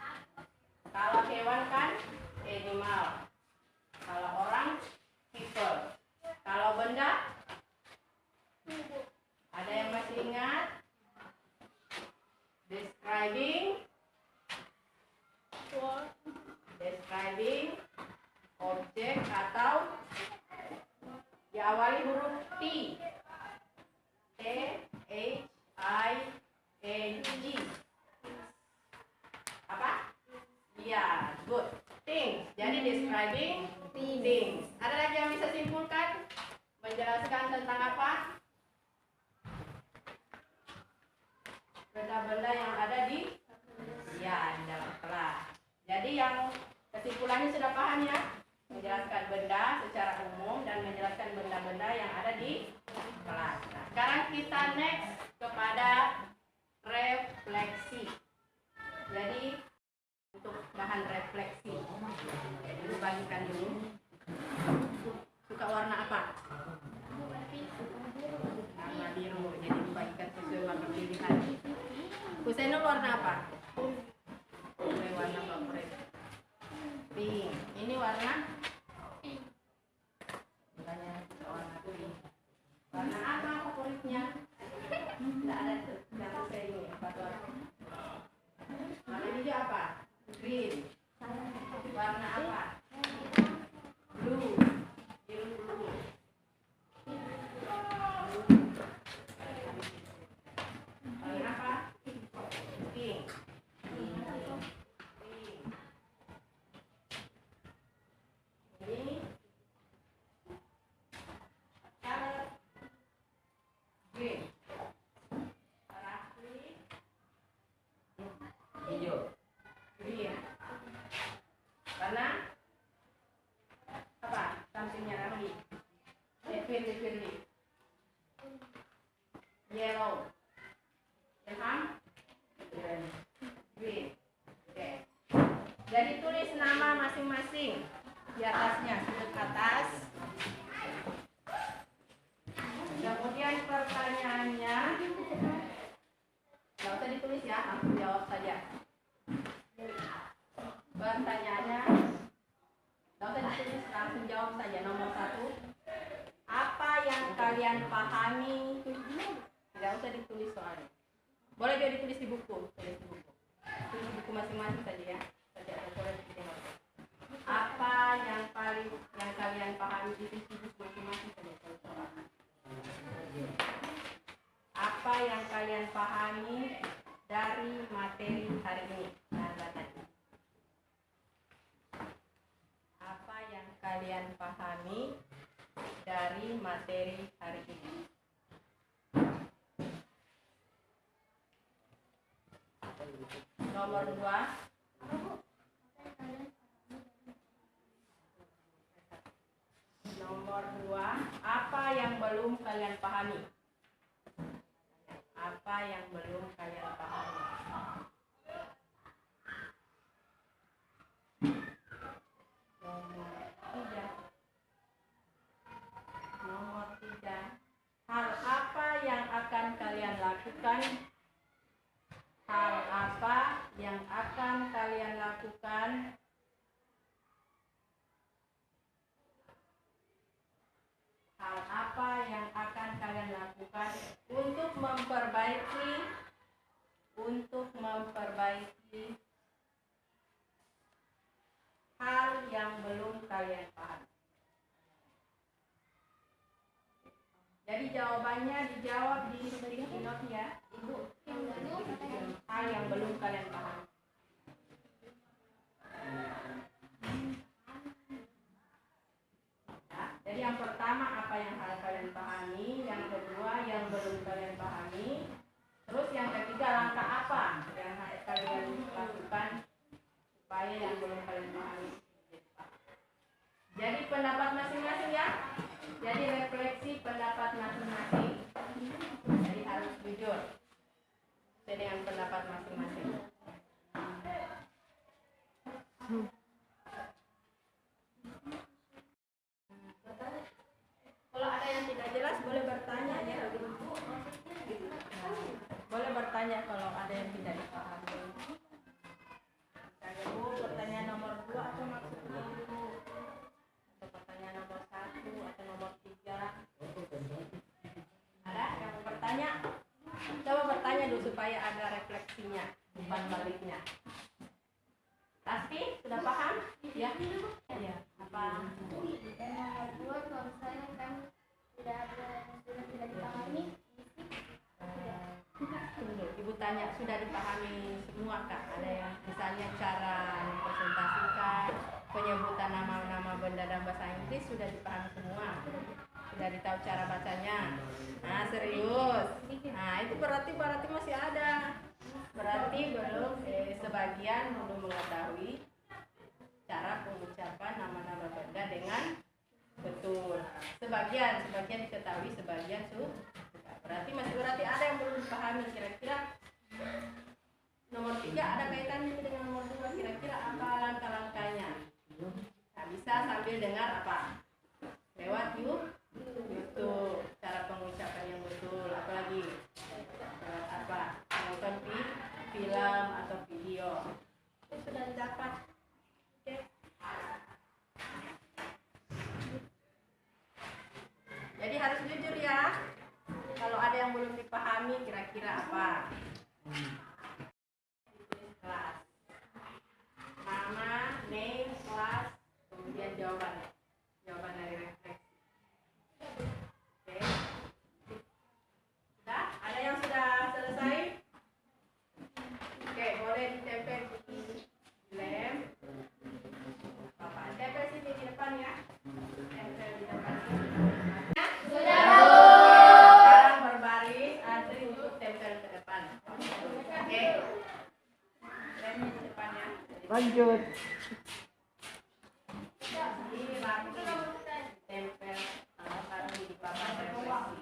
Kalau hewan kan animal. Kalau orang people. Kalau benda? Ada yang masih ingat? Describing objek atau diawali huruf T. T H I N G. Apa? Ya, good. Things. Jadi describing things. Ada lagi yang bisa simpulkan? Menjelaskan tentang apa? Benda-benda yang ada di dalam kelas. Jadi yang kesimpulannya sudah paham ya? Menjelaskan benda secara umum dan menjelaskan benda-benda yang ada di kelas. Nah, sekarang kita next kepada refleksi. Jadi untuk bahan refleksi, jadi bagikan dulu. Suka warna apa? Warna biru. Jadi dibagikan sesuai warna pilihan. Husenul warna apa? Warna favorit. Pink. Ini warna? Tanya warna pink. Warna apa favoritnya? Tidak ada tuh. Yang saya ini apa warna? Warna hijau apa? Green. Warna apa? Blue. Biru blue. Warna apa? Pink. Ini color green. Warna green. Hijau. Green. Warna apa? Sampingnya Ramli. Firly. Yellow. Ilham? Green. Oke. Jadi tulis nama masing-masing di atasnya, sudut atas. Kemudian pertanyaannya, nggak usah ditulis ya, langsung jawab saja. Pertanyaannya, nggak usah ditulis, langsung jawab saja. Nomor 1, apa yang kalian pahami? Tidak usah ditulis soalnya. Boleh juga ditulis di buku, tulis di buku. Tulis di buku masing-masing saja ya. Saja boleh ditengok. Apa yang kalian pahami di buku masing-masing saja. Apa yang kalian pahami dari materi hari ini? Apa yang kalian pahami dari materi hari ini? Nomor 2. Nomor 2, apa yang belum kalian pahami? Apa yang belum kalian pahami? Nomor 3. Hal apa yang akan kalian lakukan? Hal apa yang akan kalian lakukan? Hal apa yang akan kalian lakukan untuk memperbaiki kalian pahami. Jadi jawabannya dijawab di sticky note ya. Hal yang belum kalian pahami. Ya, jadi yang pertama apa yang harus kalian pahami, yang kedua yang belum kalian pahami, terus yang ketiga langkah apa yang harus kalian lakukan supaya yang belum kalian pahami. Jadi pendapat masing-masing ya. Jadi refleksi pendapat masing-masing. Jadi harus jujur sesuai dengan pendapat masing-masing. Kalau ada yang tidak jelas boleh bertanya ya. Boleh bertanya kalau ada yang tidak dipahami. Misalnya Bu, pertanyaan nomor 2 apa maksudnya Bu? Atau pertanyaan nomor 1 atau nomor 3? Ada yang mau bertanya? Coba bertanya dulu supaya ada refleksinya, bukan baliknya. Pasti sudah paham? Ya? Ya. Apa? Dan nomor 2 kalau misalnya kan tidak ada yang sudah tidak dipahami, Tunggu, Ibu tanya sudah dipahami semua Kak? Ada yang misalnya cara mempresentasikan, penyebutan nama-nama benda dalam bahasa Inggris sudah dipahami semua? Sudah ditahu cara bacanya? Nah serius? Nah itu berarti masih ada. Berarti belum sebagian belum mengetahui cara pengucapan nama-nama benda dengan betul. Sebagian diketahui, sebagian sudah. Berarti ada yang belum dipahami. Kira-kira nomor 3 ada kaitannya dengan nomor 2. Kira-kira apa langkah-langkahnya? Nah, bisa sambil dengar apa? Lewat YouTube, cara pengucapan yang betul. Apalagi apa? Nonton film atau video. Itu sudah didapat. Oke. Jadi harus jujur ya. Kalau ada yang belum dipahami kira-kira apa? Ditulis kelas. Nama, name, kelas, kemudian jawaban. Jawaban dari refleksi. Oke. Sudah? Ada yang sudah selesai? Oke, boleh ditempel di lem. Bapak tempel sini di depan ya. Tempel di depan sini. Sekarang berbaris, antri untuk tempel ke depan. Oke. Lemnya di depan ya. Lanjut. Ini rapi. Tempel taruh di papan refleksi.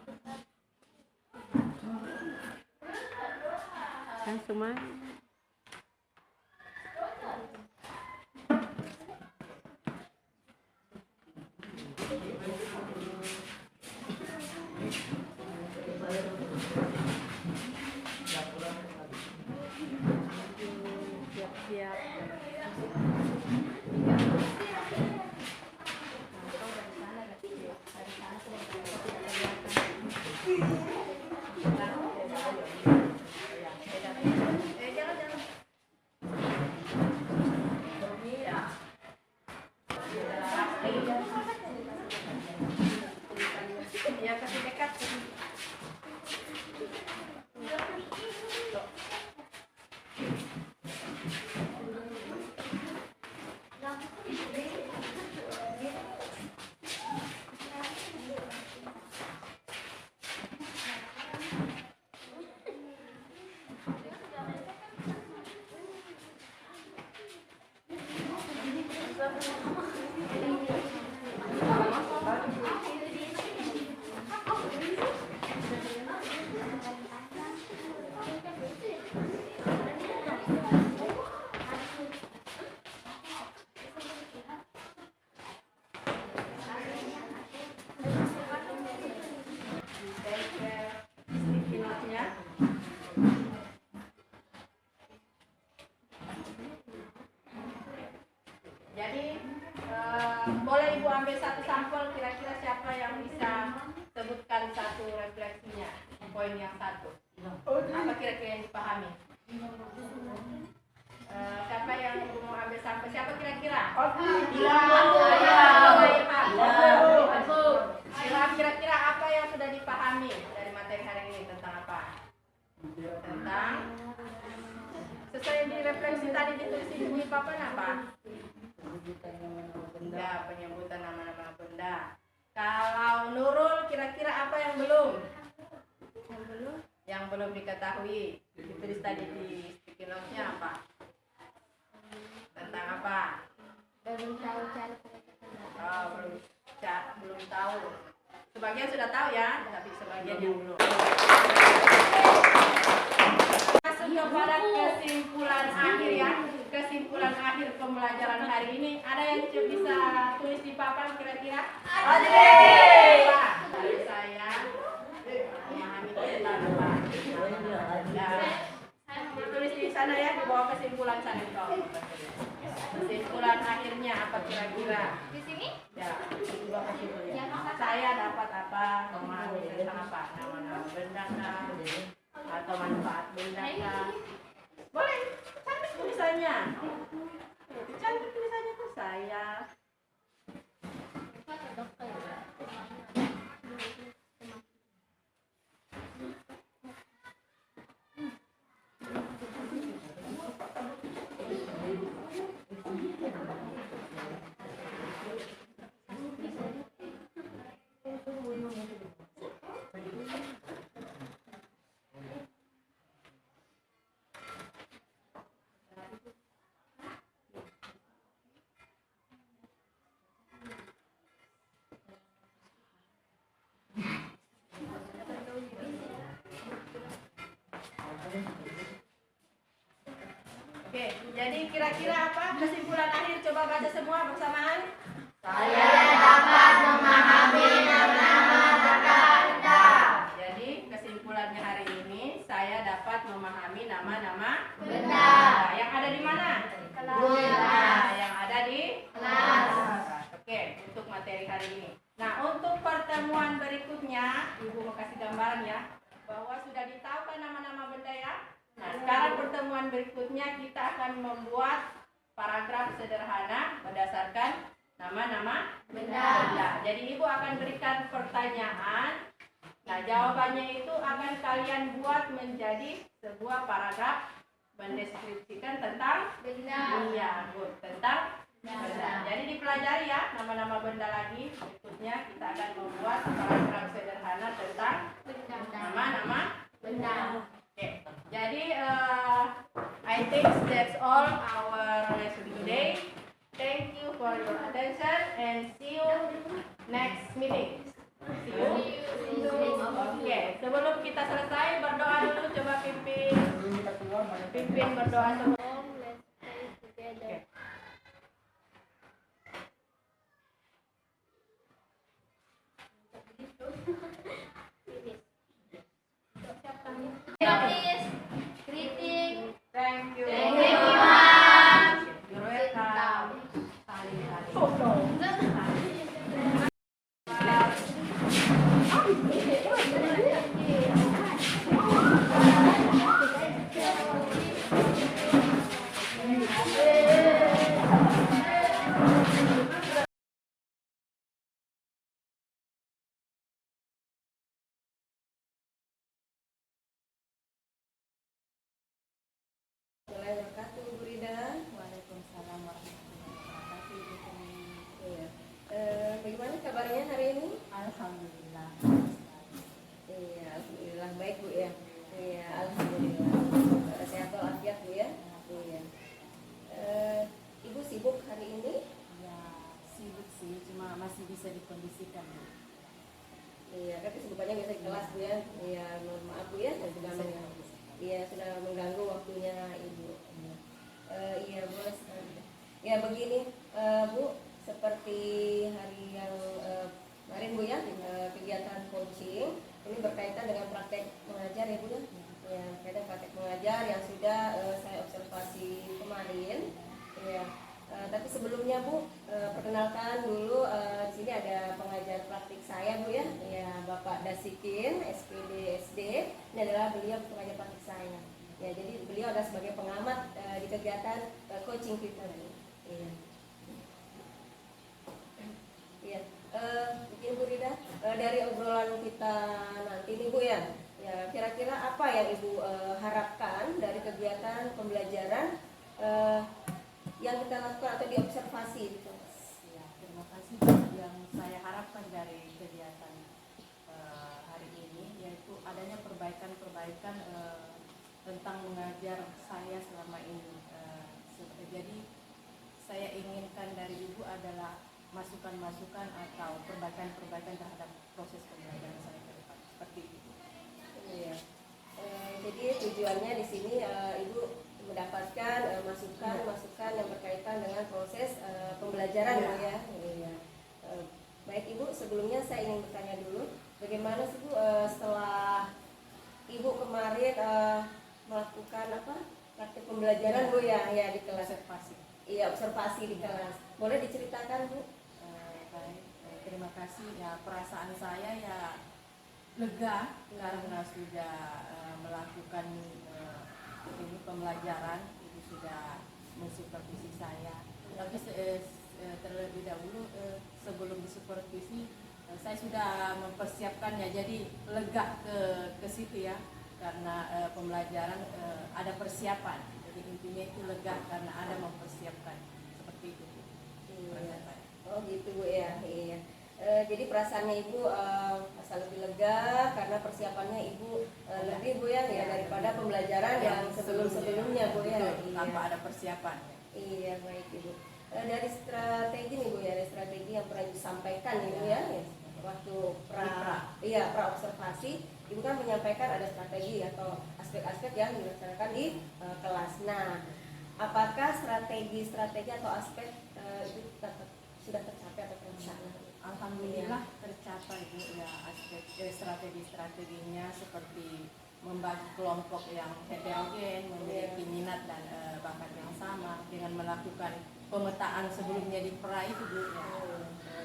Langsung main. Ya kasih dekat. Jadi boleh Ibu ambil satu sampel, kira-kira siapa yang bisa sebutkan satu refleksinya, poin yang satu. Apa kira-kira yang dipahami? Siapa yang mau ambil sampel? Siapa kira-kira? papan apa? Penyebutan nama-nama benda. Ya, penyebutan nama-nama benda. Kalau Nurul kira-kira apa yang belum? Yang belum diketahui. Ditulis tadi di sticky notes-nya apa? Tentang apa? Belum tahu cara pengecapan. Oh, belum tahu. Sebagian sudah tahu ya, tapi sebagian yang belum. Masuk kepada kesimpulan akhir ya. Kesimpulan akhir pembelajaran hari ini. Ada yang bisa tulis di papan kira-kira? Ada. Dari saya memahami tentang apa? Ya, tulis di sana ya, di bawah kesimpulan sana itu. Kesimpulan akhirnya apa kira-kira? Di sini? Ya, di bawah kesimpulannya. Saya dapat apa? Memahami tentang apa? Nama-nama benda kah? Atau manfaat benda kah? Boleh, cantik tulisannya. Cantik tulisannya tuh saya. Oke, jadi kira-kira apa kesimpulan akhir? Coba baca semua bersamaan. Saya dapat memahami nama-nama benda. Jadi kesimpulannya hari ini, saya dapat memahami nama-nama benda. Yang ada di mana? Kelas. Yang ada di kelas. Oke, untuk materi hari ini. Nah, untuk pertemuan berikutnya, Ibu mau kasih gambaran ya, bahwa sudah ditahukan nama-nama benda ya. Nah, sekarang pertemuan berikutnya kita akan membuat paragraf sederhana berdasarkan nama-nama benda. Jadi Ibu akan berikan pertanyaan. Nah, jawabannya itu akan kalian buat menjadi sebuah paragraf mendeskripsikan tentang benda. Iya, good. Tentang benda. Jadi dipelajari ya nama-nama benda lagi. Berikutnya kita akan membuat paragraf sederhana tentang nama-nama benda. Okay. Jadi I think that's all our lesson today. Thank you for your attention and see you next meeting. See you. Okay. Sebelum kita selesai berdoa dulu, coba pimpin berdoa dulu. Let's pray together. Greeting. Thank you. Thank you, Ma'am. You're welcome. Wabarakatuh, Bu Rida. Waalaikumsalam warahmatullahi wabarakatuh. Ibu Tumi. Iya. Bagaimana kabarnya hari ini? Alhamdulillah. Iya, alhamdulillah baik Bu ya. Iya, alhamdulillah. Sehat walafiat Bu ya. Iya. Ibu sibuk hari ini? Ya sibuk sih, cuma masih bisa dikondisikan. Iya, kan kesibukannya biasa di kelas Bu ya. Iya, mohon maaf Bu ya, sudah sudah mengganggu waktunya Ibu. Iya, boleh sekali. Ya begini Bu, seperti hari yang kemarin Bu ya, kegiatan coaching ini berkaitan dengan praktek mengajar ya Bu ya. Ya, berkaitan praktek mengajar yang sudah saya observasi kemarin. Ya. Tapi sebelumnya Bu, perkenalkan dulu di sini ada pengajar praktik saya Bu ya. Ya, Bapak Dasikin, SPD SD. Ini adalah beliau pengajar praktik saya. Ya, jadi beliau adalah sebagai pengamat di kegiatan coaching kita Bu. Iya. Iya. Mungkin Bu Rida, dari obrolan kita nanti nih Bu ya. Ya, kira-kira apa yang Ibu harapkan dari kegiatan pembelajaran yang kita lakukan atau diobservasi gitu. Ya, terima kasih. Yang saya harapkan dari kegiatan hari ini yaitu adanya perbaikan-perbaikan tentang mengajar saya selama ini. Jadi saya inginkan dari Ibu adalah masukan-masukan atau perbaikan-perbaikan terhadap proses pembelajaran saya ke depan. Seperti itu. Iya. Jadi tujuannya di sini Ibu mendapatkan masukan-masukan yang berkaitan dengan proses pembelajaran Iya. Bu ya. Iya. Baik Ibu, sebelumnya saya ingin bertanya dulu, bagaimana sih Bu setelah Ibu kemarin melakukan praktik pembelajaran Bu ya di kelas. Observasi. Iya, observasi di kelas. Boleh diceritakan Bu? Baik, terima kasih. Ya, perasaan saya ya lega karena sudah melakukan ini pembelajaran, itu sudah mensupervisi saya. Tapi terlebih dahulu sebelum disupervisi saya sudah mempersiapkannya, jadi lega ke situ ya, karena pembelajaran ada persiapan. Jadi intinya itu lega karena ada mempersiapkan, seperti itu. Iya. Oh gitu Bu ya. Iya. Jadi perasaannya Ibu merasa lebih lega karena persiapannya Ibu lebih Bu ya, daripada pembelajaran yang sebelum-sebelumnya Bu ya. Betul, tanpa ada persiapan. Iya, baik Ibu. Dari strategi nih Bu ya, dari strategi yang pernah disampaikan Ibu ya, waktu pra observasi, Ibu kan menyampaikan ada strategi atau aspek-aspek yang dilaksanakan di kelas. Nah, apakah strategi atau aspek itu sudah tercapai atau terlaksana? Alhamdulillah tercapai Bu ya, aspek strategi-strateginya seperti membagi kelompok yang heterogen, memiliki minat dan bakat yang sama dengan melakukan pemetaan sebelumnya di pra itu Bu ya.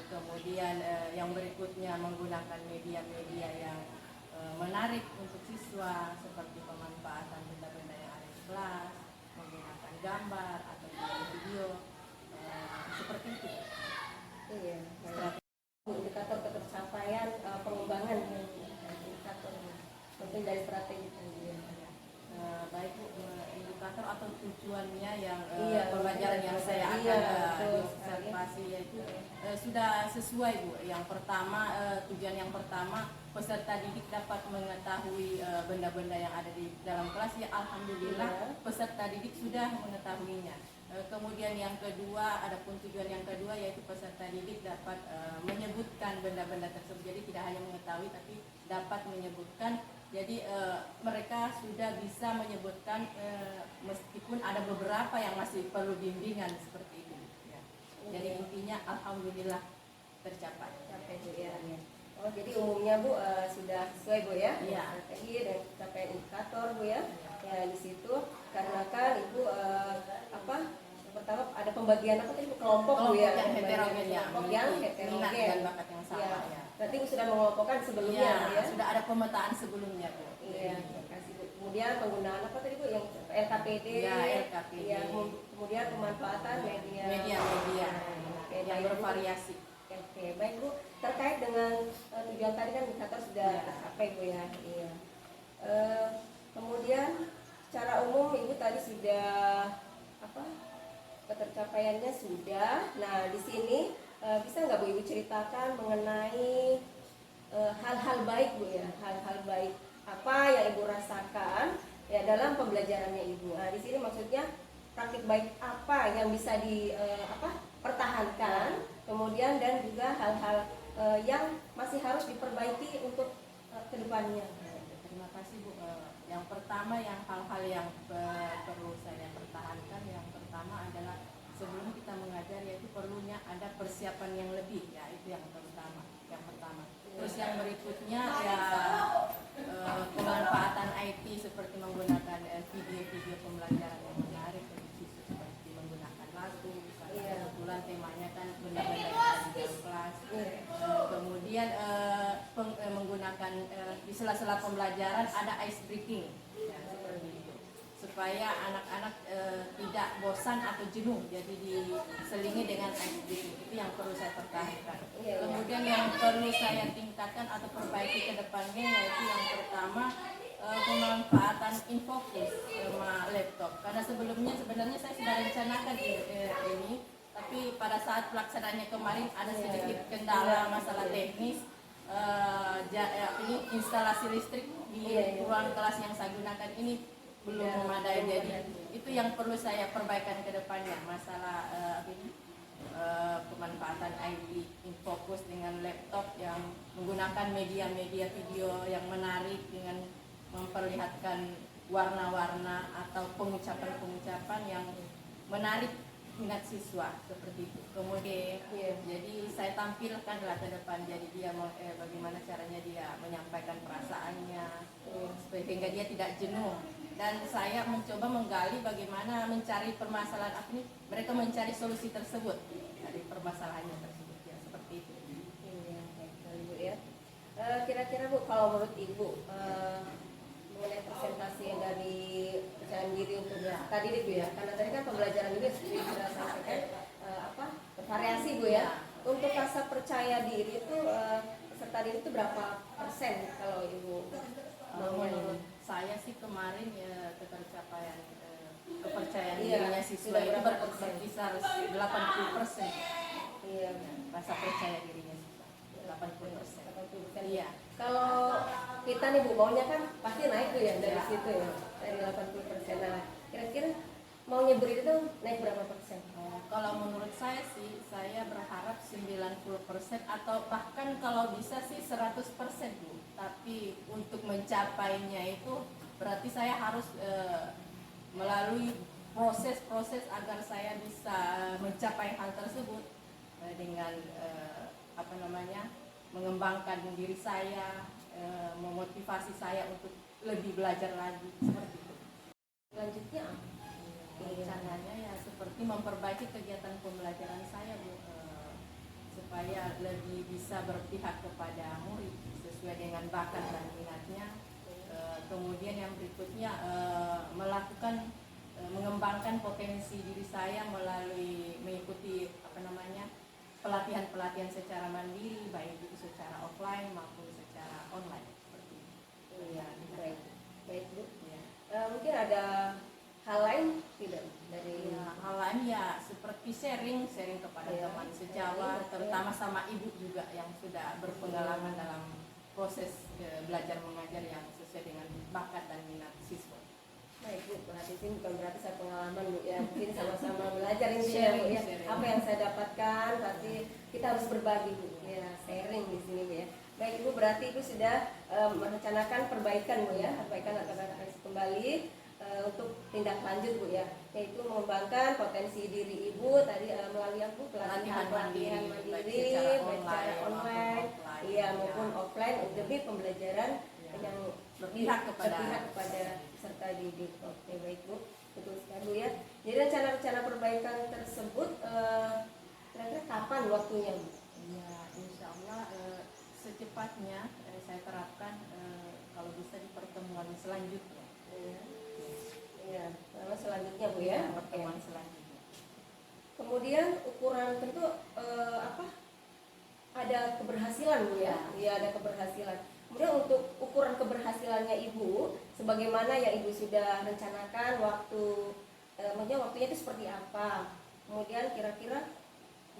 Kemudian yang berikutnya menggunakan media-media yang menarik untuk siswa seperti pemanfaatan benda-benda yang ada di kelas, menggunakan gambar atau video seperti itu. Iya, indikator ketercapaian pengembangan indikator penting dari strategi tadi. Baik Bu, indikator atau tujuannya yang Iya, pembelajaran yang saya akan betul diobservasi yaitu sudah sesuai Bu. Yang pertama, tujuan yang pertama peserta didik dapat mengetahui benda-benda yang ada di dalam kelas ya, alhamdulillah peserta didik sudah mengetahuinya. Kemudian yang kedua, adapun tujuan yang kedua yaitu peserta didik dapat menyebutkan benda-benda tersebut. Jadi tidak hanya mengetahui tapi dapat menyebutkan. Jadi mereka sudah bisa menyebutkan meskipun ada beberapa yang masih perlu bimbingan seperti itu. Ya. Jadi intinya alhamdulillah tercapai. Oh, jadi umumnya Bu sudah sesuai Bu ya, Iya. strategi dan capaian indikator Bu ya. Ya di situ karena kan Ibu pertama ada pembagian tadi Bu, kelompok Bu ya, yang heterogen ya, kelompok yang minat heterogen. dan bakat yang sama ya. Berarti Ibu sudah mengelompokkan sebelumnya Iya, ya. sudah ada pemetaan sebelumnya Bu. Iya, terima kasih Bu. Kemudian penggunaan apa tadi Bu yang LKPD? Ya, LKPD. Ya, kemudian pemanfaatan media Oke, yang baik, Bu. bervariasi. Oke, baik Bu. Terkait dengan tujuan tadi kan indikator sudah tercapai Bu ya. Iya. Kemudian secara umum Ibu tadi sudah ketercapaiannya sudah. Nah, di sini bisa nggak Bu Ibu ceritakan mengenai hal-hal baik Bu ya, hal-hal baik apa yang Ibu rasakan ya dalam pembelajarannya Ibu. Nah, di sini maksudnya praktik baik apa yang bisa pertahankan, kemudian dan juga hal-hal yang masih harus diperbaiki untuk kedepannya. Terima kasih Bu. Yang pertama, yang hal-hal yang perlu saya pertahankan, yang pertama adalah sebelum kita mengajar yaitu perlunya ada persiapan yang lebih ya, itu yang pertama. Terus yang berikutnya ya pemanfaatan IT seperti menggunakan video-video pembelajaran yang menarik seperti menggunakan lagu, misalnya kebetulan temanya kan benda-benda yang ada di dalam kelas. Kemudian menggunakan di sela-sela pembelajaran ada ice breaking ya, seperti itu, supaya anak-anak tidak bosan atau jenuh, jadi diselingi dengan ice breaking. Itu yang perlu saya pertahankan. Kemudian yang perlu saya tingkatkan atau perbaiki ke depannya yaitu yang pertama pemanfaatan InFocus sama laptop. Karena sebelumnya sebenarnya saya sudah rencanakan ini, tapi pada saat pelaksanaannya kemarin ada sedikit kendala masalah teknis. Ini instalasi listrik di ruang kelas yang saya gunakan ini belum memadai, jadi itu yang perlu saya perbaikan ke depannya, masalah pemanfaatan IT InFocus dengan laptop yang menggunakan media-media video yang menarik dengan memperlihatkan warna-warna atau pengucapan-pengucapan yang menarik minat siswa seperti itu. Kemudian jadi saya tampilkanlah ke depan, jadi dia bagaimana caranya dia menyampaikan perasaannya sehingga dia tidak jenuh. Dan saya mencoba menggali bagaimana mencari permasalahan apa ini, mereka mencari solusi tersebut dari permasalahannya tersebut, ya seperti itu. Iya, baik sekali, Bu ya. Kira-kira Bu, kalau menurut Ibu mengenai presentasi yang dari percayaan diri untuk tadi Bu ya, karena tadi kan pembelajaran juga seperti sudah sampaikan bervariasi Bu ya. Untuk rasa percaya diri itu peserta diri itu berapa persen kalau Ibu Menurut saya sih kemarin ya kepercayaan dirinya siswa itu berkisar 80%. Iya, Rasa percaya dirinya siswa 80%. 80%. Iya. Kalau kita nih Bu, maunya kan pasti naik tuh ya dari situ ya, dari 80%. Nah, kira-kira maunya Bu itu naik berapa persen? Kalau menurut saya sih, saya berharap 90% atau bahkan kalau bisa sih 100% Bu. Tapi untuk mencapainya itu berarti saya harus melalui proses-proses agar saya bisa mencapai hal tersebut dengan mengembangkan diri saya, memotivasi saya untuk lebih belajar lagi seperti itu. Selanjutnya Rencananya ya seperti memperbaiki kegiatan pembelajaran saya Bu, supaya lebih bisa berpihak kepada murid sesuai dengan bakat dan minatnya. Kemudian yang berikutnya melakukan mengembangkan potensi diri saya melalui mengikuti pelatihan-pelatihan secara mandiri, baik itu secara offline maupun secara online seperti itu. iya, baik Bu. Ya. Mungkin ada hal lain tidak dari Hal lain ya seperti sharing kepada teman sejawat, terutama sama ibu juga yang sudah berpengalaman dalam proses belajar mengajar yang sesuai dengan bakat dan minat siswa. baik Bu, berarti ini bukan berarti saya pengalaman Bu ya, mungkin sama-sama belajar ini ya Bu ya. Apa yang saya dapatkan pasti kita harus berbagi Bu ya, sharing di sini Bu ya. Baik Ibu, berarti Ibu sudah merencanakan perbaikan Bu ya, perbaikan akan kembali untuk tindak lanjut Bu ya, yaitu mengembangkan potensi diri Ibu tadi melalui pelatihan mandiri baik secara online maupun offline demi pembelajaran yang berpihak kepada peserta didik. Oke, baik Bu, betul sekali Bu ya. Jadi rencana-rencana perbaikan tersebut kira-kira kapan waktunya Bu? Ya, insya Allah secepatnya saya terapkan kalau bisa di pertemuan selanjutnya. Iya, selanjutnya Bu ya. Pertemuan selanjutnya. Kemudian ukuran tentu ada keberhasilan Bu ya. Iya, ada keberhasilan. Kemudian untuk ukuran keberhasilannya Ibu, sebagaimana yang Ibu sudah rencanakan maksudnya waktunya itu seperti apa? Kemudian kira-kira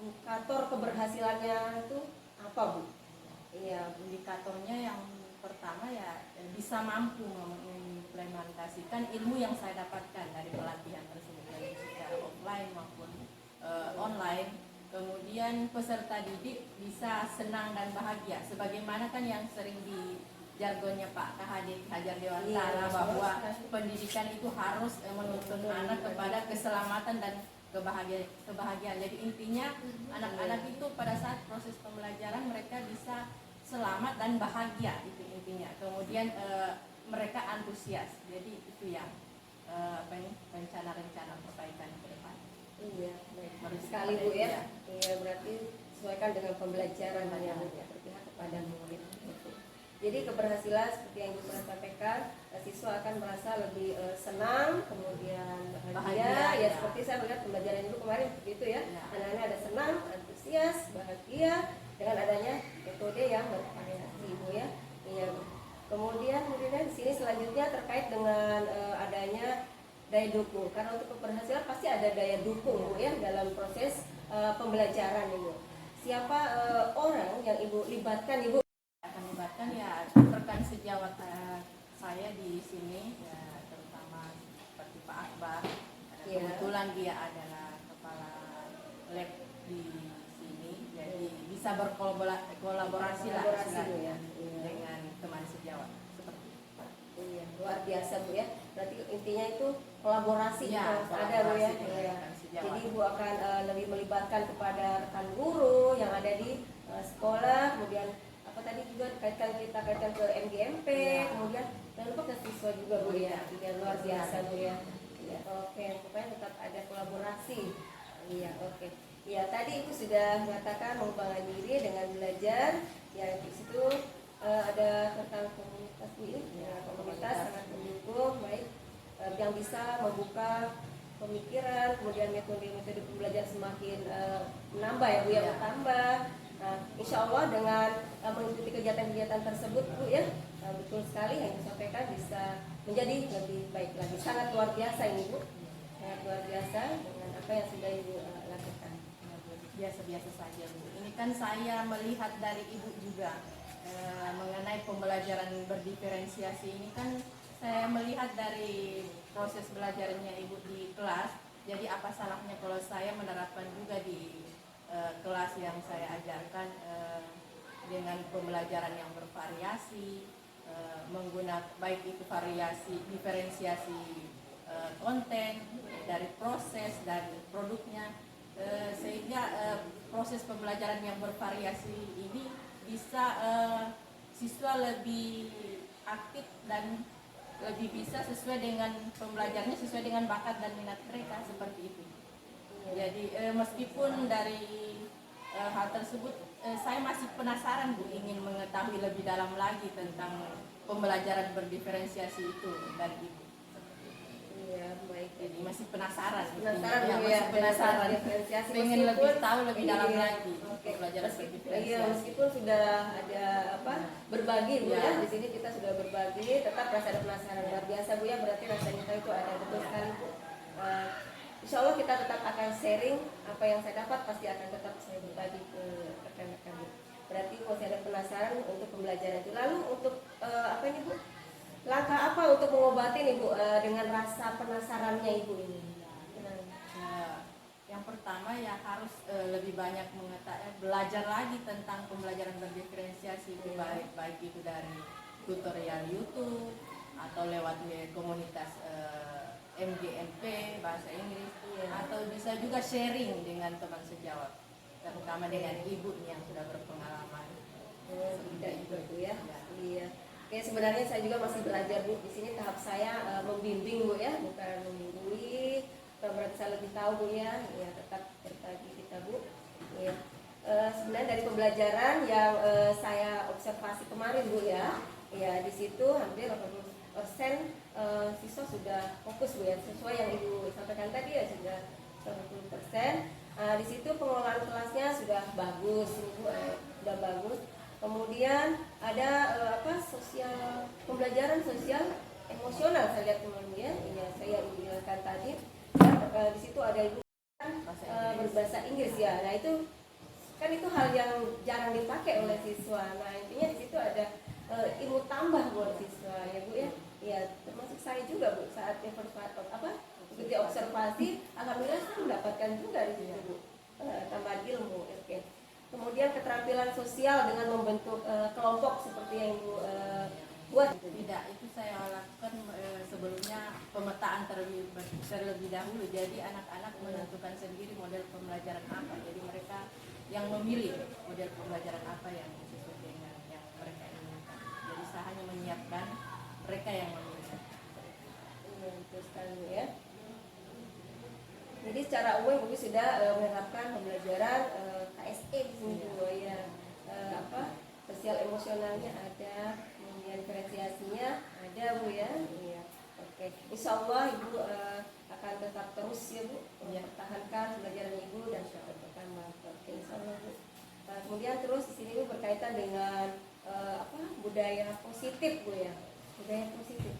indikator keberhasilannya itu apa Bu? Iya, indikatornya yang pertama ya bisa mampu mengimplementasikan ilmu yang saya dapatkan dari pelatihan tersebut, dari secara offline maupun online. Kemudian peserta didik bisa senang dan bahagia, sebagaimana kan yang sering di jargonnya Pak KHD Hajar Dewantara bahwa pendidikan itu harus menuntun anak kepada keselamatan dan kebahagiaan. Jadi intinya anak-anak itu pada saat proses pembelajaran mereka bisa selamat dan bahagia, itu intinya. Kemudian mereka antusias. Jadi itu yang rencana-rencana perbaikan ke depan. Iya, baik sekali Bu ya. Iya, berarti sesuaikan dengan pembelajaran yang berpihak kepada murid. Jadi keberhasilan seperti yang Ibu sudah sampaikan, siswa akan merasa lebih senang, kemudian bahagia. Ya seperti saya melihat pembelajaran Ibu kemarin seperti itu ya. Anak-anak ada senang, antusias, bahagia dengan adanya metode yang bervariasi Ibu ya. Iya. Kemudian di sini selanjutnya daya dukung. Karena untuk keberhasilan pasti ada daya dukung Bu ya dalam proses pembelajaran Ibu. Siapa orang yang Ibu libatkan Ibu? Akan libatkan ya rekan sejawat saya di sini ya, terutama seperti Pak Akbar. Iya. Kebetulan dia adalah kepala lab di sini, jadi bisa berkolaborasi lah Kolaborasi, istilahnya, Bu, ya. Iya. dengan teman sejawat seperti itu. Iya, luar biasa Bu ya. Berarti intinya itu kolaborasi Ya, harus ada Bu ya. kolaborasi dengan Iya. rekan sejawat. Jadi Ibu akan lebih melibatkan kepada rekan guru yang ada di sekolah, kemudian apa tadi juga kita kaitkan ke MGMP, Ya. kemudian jangan lupa ke siswa juga Bu ya. Iya, luar biasa Bu ya. Iya, oke, pokoknya tetap ada kolaborasi. Iya, oke. Iya, tadi Ibu sudah mengatakan mengembangkan diri dengan belajar. Ya, di situ ada tentang komunitas ini, ya, komunitas sangat mendukung, baik yang bisa membuka pemikiran, kemudian metode-metode pembelajaran semakin menambah ya Bu ya, Ya. bertambah. Nah, insya Allah dengan mengikuti kegiatan-kegiatan tersebut Bu ya, betul sekali yang disampaikan bisa menjadi lebih baik lagi. Sangat luar biasa ini Bu, sangat luar biasa dengan apa yang sudah Ibu lakukan. Biasa-biasa saja Bu. Ini kan saya melihat dari Ibu juga mengenai pembelajaran berdiferensiasi ini kan saya melihat dari proses belajarnya Ibu di kelas. Jadi apa salahnya kalau saya menerapkan juga di kelas yang saya ajarkan dengan pembelajaran yang bervariasi, menggunakan baik itu variasi diferensiasi konten dari proses dan produknya, sehingga proses pembelajaran yang bervariasi ini bisa siswa lebih aktif dan lebih bisa sesuai dengan pembelajarannya, sesuai dengan bakat dan minat mereka, seperti itu. Jadi meskipun dari hal tersebut saya masih penasaran Bu, ingin mengetahui lebih dalam lagi tentang pembelajaran berdiferensiasi itu dari Ibu. Iya, baik. Jadi masih penasaran. Penasaran Ya, Bu masih ya, penasaran. diferensiasi Pengen lebih tahu lebih dalam iya, lagi oke. pembelajaran berdiferensiasi. Iya, meskipun sudah ada apa berbagi Bu Ya. ya, di sini kita sudah berbagi, tetap rasa ada penasaran luar biasa Bu ya, berarti rasa kita itu ada betul sekali Bu. Insya Allah kita tetap akan sharing apa yang saya dapat, pasti akan tetap saya berbagi ke rekan-rekan Bu. Berarti masih ada penasaran untuk pembelajaran itu. Lalu untuk apa ini Bu? Langkah apa untuk mengobati nih Bu dengan rasa penasarannya Ibu ini? Yang pertama ya harus lebih banyak belajar lagi tentang pembelajaran berdiferensiasi, baik itu dari tutorial YouTube atau lewat komunitas MGMP bahasa Inggris, atau bisa juga sharing dengan teman sejawat, terutama dengan ibu yang sudah berpengalaman. Tidak juga Bu ya. Iya. Oke, sebenarnya saya juga masih belajar Bu. Di sini tahap saya membimbing Bu ya, bukan menggurui. Berarti saya lebih tahu Bu ya. Ya, tetap berbagi kita Bu. Ya. Sebenarnya dari pembelajaran yang saya observasi kemarin Bu ya. Ya, di situ hampir 80% siswa sudah fokus Bu ya, sesuai yang Ibu sampaikan tadi ya, sudah 80%. Di situ pengelolaan kelasnya sudah bagus Bu, sudah bagus. Kemudian ada pembelajaran sosial emosional saya lihat kemudian ya, saya inginkan tadi ya, di situ ada Ibu berbahasa Inggris ya. Nah itu kan itu hal yang jarang dipakai oleh siswa. Nah intinya di situ ada ilmu tambah buat siswa ya Bu ya. Ya termasuk saya juga Bu, saat ikuti observasi, alhamdulillah saya mendapatkan juga di situ Bu tambahan ilmu. Oke. Kemudian keterampilan sosial dengan membentuk kelompok seperti yang Ibu buat. Tidak, itu saya lakukan sebelumnya pemetaan terlebih dahulu. Jadi anak-anak menentukan sendiri model pembelajaran apa. Jadi mereka yang memilih model pembelajaran apa yang sesuai dengan yang mereka inginkan. Jadi saya hanya menyiapkan, mereka yang memilih. Betul sekali ya. Jadi secara umum Ibu sudah menerapkan pembelajaran KSE di sini Bu ya. Sosial emosionalnya ada, kemudian diferensiasinya ada Bu ya. Iya. Oke. Insya Allah Ibu akan tetap terus ya Bu mempertahankan pembelajaran Ibu dan pertama. Oke, Insya Allah Bu. Kemudian terus di sini Bu berkaitan dengan budaya positif Bu ya. Budaya positif.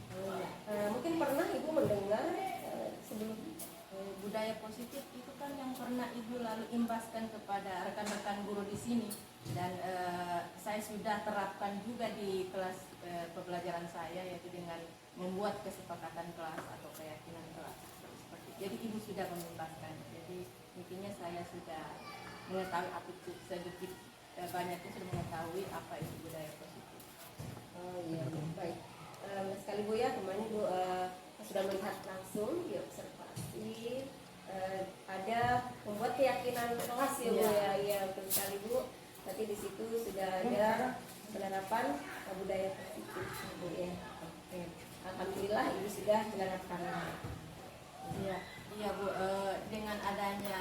Mungkin pernah Ibu mendengar sebelumnya? Budaya positif itu kan yang pernah Ibu lalu imbaskan kepada rekan-rekan guru di sini, dan saya sudah terapkan juga di kelas pembelajaran saya, yaitu dengan membuat kesepakatan kelas atau keyakinan kelas seperti. Jadi Ibu sudah mengimbaskan. Jadi intinya saya sudah mengetahui apa itu, sedikit banyaknya sudah mengetahui apa itu budaya positif. Oh iya, baik. Sekali Bu ya, kemarin Bu sudah melihat langsung di observasi, ada membuat keyakinan kelas ya Bu ya. Iya, betul sekali Bu. Berarti di situ sudah ada penerapan budaya positif Bu ya. Oke. Alhamdulillah Ibu sudah menerapkan. Iya, iya Bu. Dengan adanya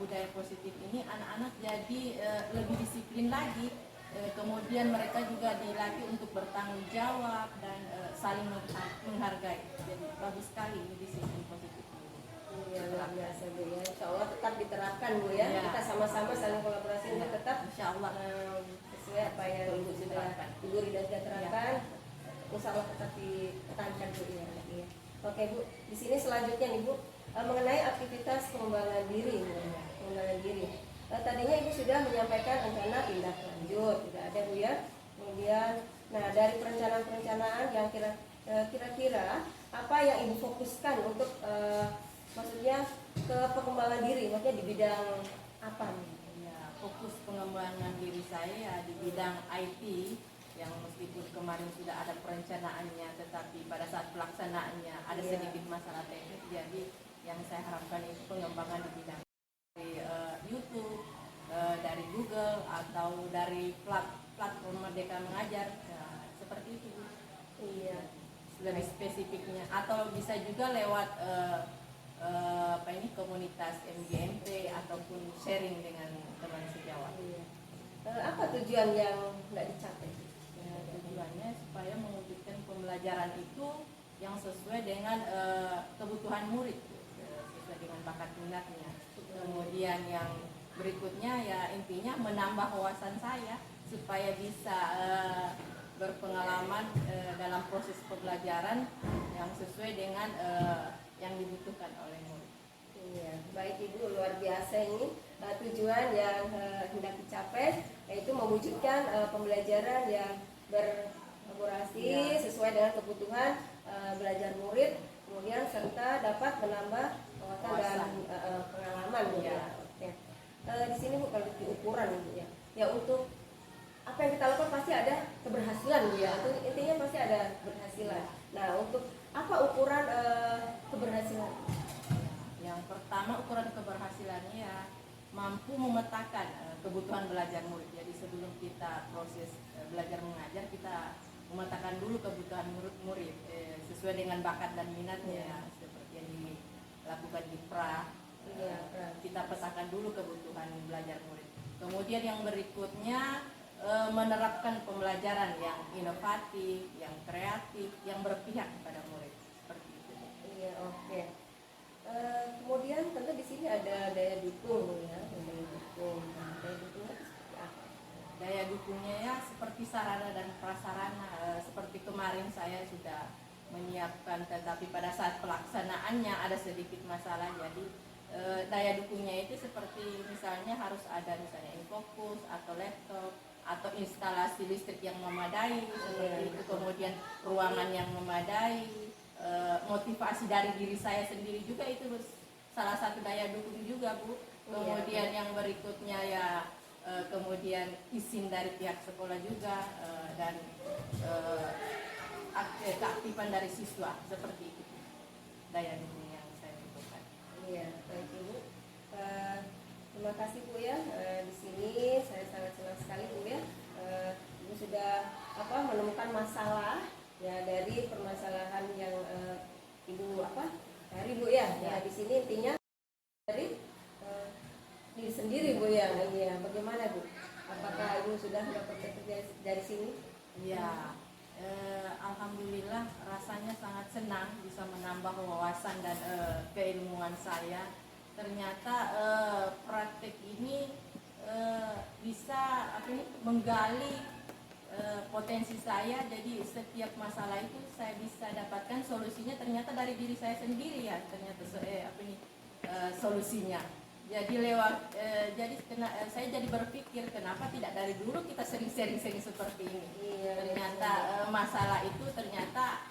budaya positif ini, anak-anak jadi lebih disiplin lagi. Kemudian mereka juga dilatih untuk bertanggung jawab dan saling menghargai. Jadi bagus sekali ini disiplin positif. Iya, luar biasa Bu ya. Insya Allah tetap diterapkan Bu ya. Ya. Kita sama-sama saling kolaborasi untuk tetap Insya Allah sesuai apa yang Ibu sudah Ibu Rida sudah terapkan. Insya Allah tetap ditekankan Bu ya. Iya. Oke Bu, di sini selanjutnya nih Bu, mengenai aktivitas pengembangan diri Bu. Pengembangan diri. Tadinya Ibu sudah menyampaikan rencana tindak lanjut, tidak ada Bu ya. Kemudian, nah dari perencanaan-perencanaan yang kira-kira apa yang Ibu fokuskan untuk maksudnya ke pengembangan diri, maksudnya di bidang apa nih? ya, fokus pengembangan diri saya ya di bidang IT, yang meskipun kemarin sudah ada perencanaannya, tetapi pada saat pelaksanaannya ada sedikit masalah teknis. Jadi yang saya harapkan itu pengembangan di bidang dari YouTube, dari Google, atau dari platform Merdeka Mengajar, ya, seperti itu. Iya. Lebih spesifiknya, atau bisa juga lewat komunitas MGMP ataupun sharing dengan teman sejawat. Iya. Apa tujuan yang tidak dicapai? Ya, tujuannya supaya mewujudkan pembelajaran itu yang sesuai dengan kebutuhan murid, sesuai dengan bakat minatnya. Kemudian yang berikutnya ya intinya menambah wawasan saya supaya bisa berpengalaman dalam proses pembelajaran yang sesuai dengan yang dibutuhkan oleh murid. Iya, baik Ibu, luar biasa ini tujuan yang hendak dicapai, yaitu mewujudkan pembelajaran yang berkolaborasi sesuai dengan kebutuhan belajar murid, kemudian serta dapat menambah wawasan dan pengalaman Bu ya. Oke. Di sini Bu, kalau di ukuran Bu ya, ya untuk apa yang kita lakukan pasti ada keberhasilan Bu ya. Itu intinya pasti ada keberhasilan. Nah, untuk apa ukuran keberhasilan? Yang pertama, ukuran keberhasilannya ya mampu memetakan kebutuhan belajar murid. Jadi sebelum kita proses belajar mengajar, kita memetakan dulu kebutuhan murid sesuai dengan bakat dan minatnya, seperti yang dilakukan di pra. Kita petakan dulu kebutuhan belajar murid. Kemudian yang berikutnya menerapkan pembelajaran yang inovatif, yang kreatif, yang berpihak kepada murid, seperti itu. Iya, oke. Kemudian tentu di sini ada daya dukung ya, daya dukung. Nah, daya dukungnya itu seperti apa? Daya dukungnya ya seperti sarana dan prasarana. Seperti kemarin saya sudah menyiapkan, tetapi pada saat pelaksanaannya ada sedikit masalah. Jadi daya dukungnya itu seperti misalnya harus ada misalnya infocus atau laptop atau instalasi listrik yang memadai, seperti itu. Kemudian ruangan yang memadai, motivasi dari diri saya sendiri juga itu salah satu daya dukung juga Bu. Kemudian yang berikutnya ya kemudian izin dari pihak sekolah juga, dan keaktifan dari siswa, seperti itu daya dukung yang saya butuhkan. Iya, baik Ibu. Terima kasih Bu ya. Di sini saya sangat senang sekali Bu ya. Ibu sudah menemukan masalah ya dari permasalahan yang Ibu dari Bu ya. Ya di sini intinya dari diri sendiri Bu ya. Iya, bagaimana Bu? Apakah Ibu sudah mendapatkan dari sini? Iya. Alhamdulillah rasanya sangat senang bisa menambah wawasan dan keilmuan saya. Ternyata praktek ini bisa menggali potensi saya, jadi setiap masalah itu saya bisa dapatkan solusinya ternyata dari diri saya sendiri ya, ternyata solusinya. Jadi saya jadi berpikir kenapa tidak dari dulu kita sering seperti ini. Ternyata masalah itu ternyata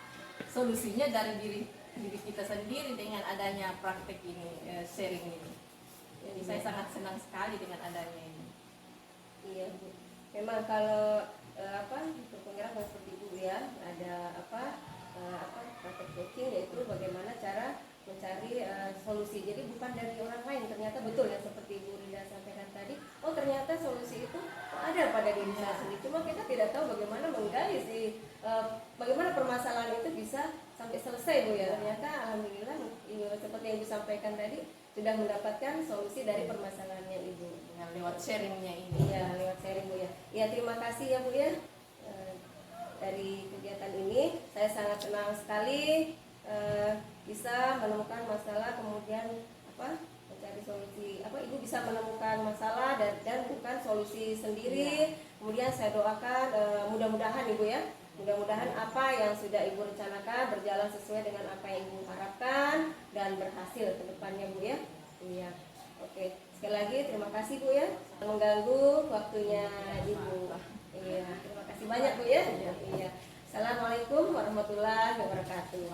solusinya dari diri kita sendiri dengan adanya praktek ini, sharing ini. Jadi saya sangat senang sekali dengan adanya ini. Iya Bu, memang kalau untuk penggerak seperti Bu ya, ada praktek coaching, yaitu bagaimana cara mencari solusi. Jadi bukan dari orang lain, ternyata betul ya seperti Bu Rinda sampaikan tadi. Oh ternyata solusi itu ada pada diri saya sendiri. Cuma kita tidak tahu bagaimana menggali bagaimana permasalahan itu bisa sampai selesai Bu ya. Ternyata alhamdulillah seperti yang Ibu sampaikan tadi sudah mendapatkan solusi dari permasalahannya Ibu Dengan lewat sharingnya ini. Iya, lewat sharing Bu ya. Ya terima kasih ya Bu ya. Dari kegiatan ini saya sangat senang sekali bisa menemukan masalah, kemudian mencari solusi. Ibu bisa menemukan masalah dan bukan solusi sendiri. Kemudian saya doakan mudah-mudahan Ibu ya, mudah-mudahan apa yang sudah Ibu rencanakan berjalan sesuai dengan apa yang Ibu harapkan dan berhasil ke depannya Bu ya. Iya. Oke, sekali lagi terima kasih Bu ya, mengganggu waktunya Ibu. Iya, terima kasih banyak Bu ya. Iya. Assalamualaikum warahmatullahi wabarakatuh.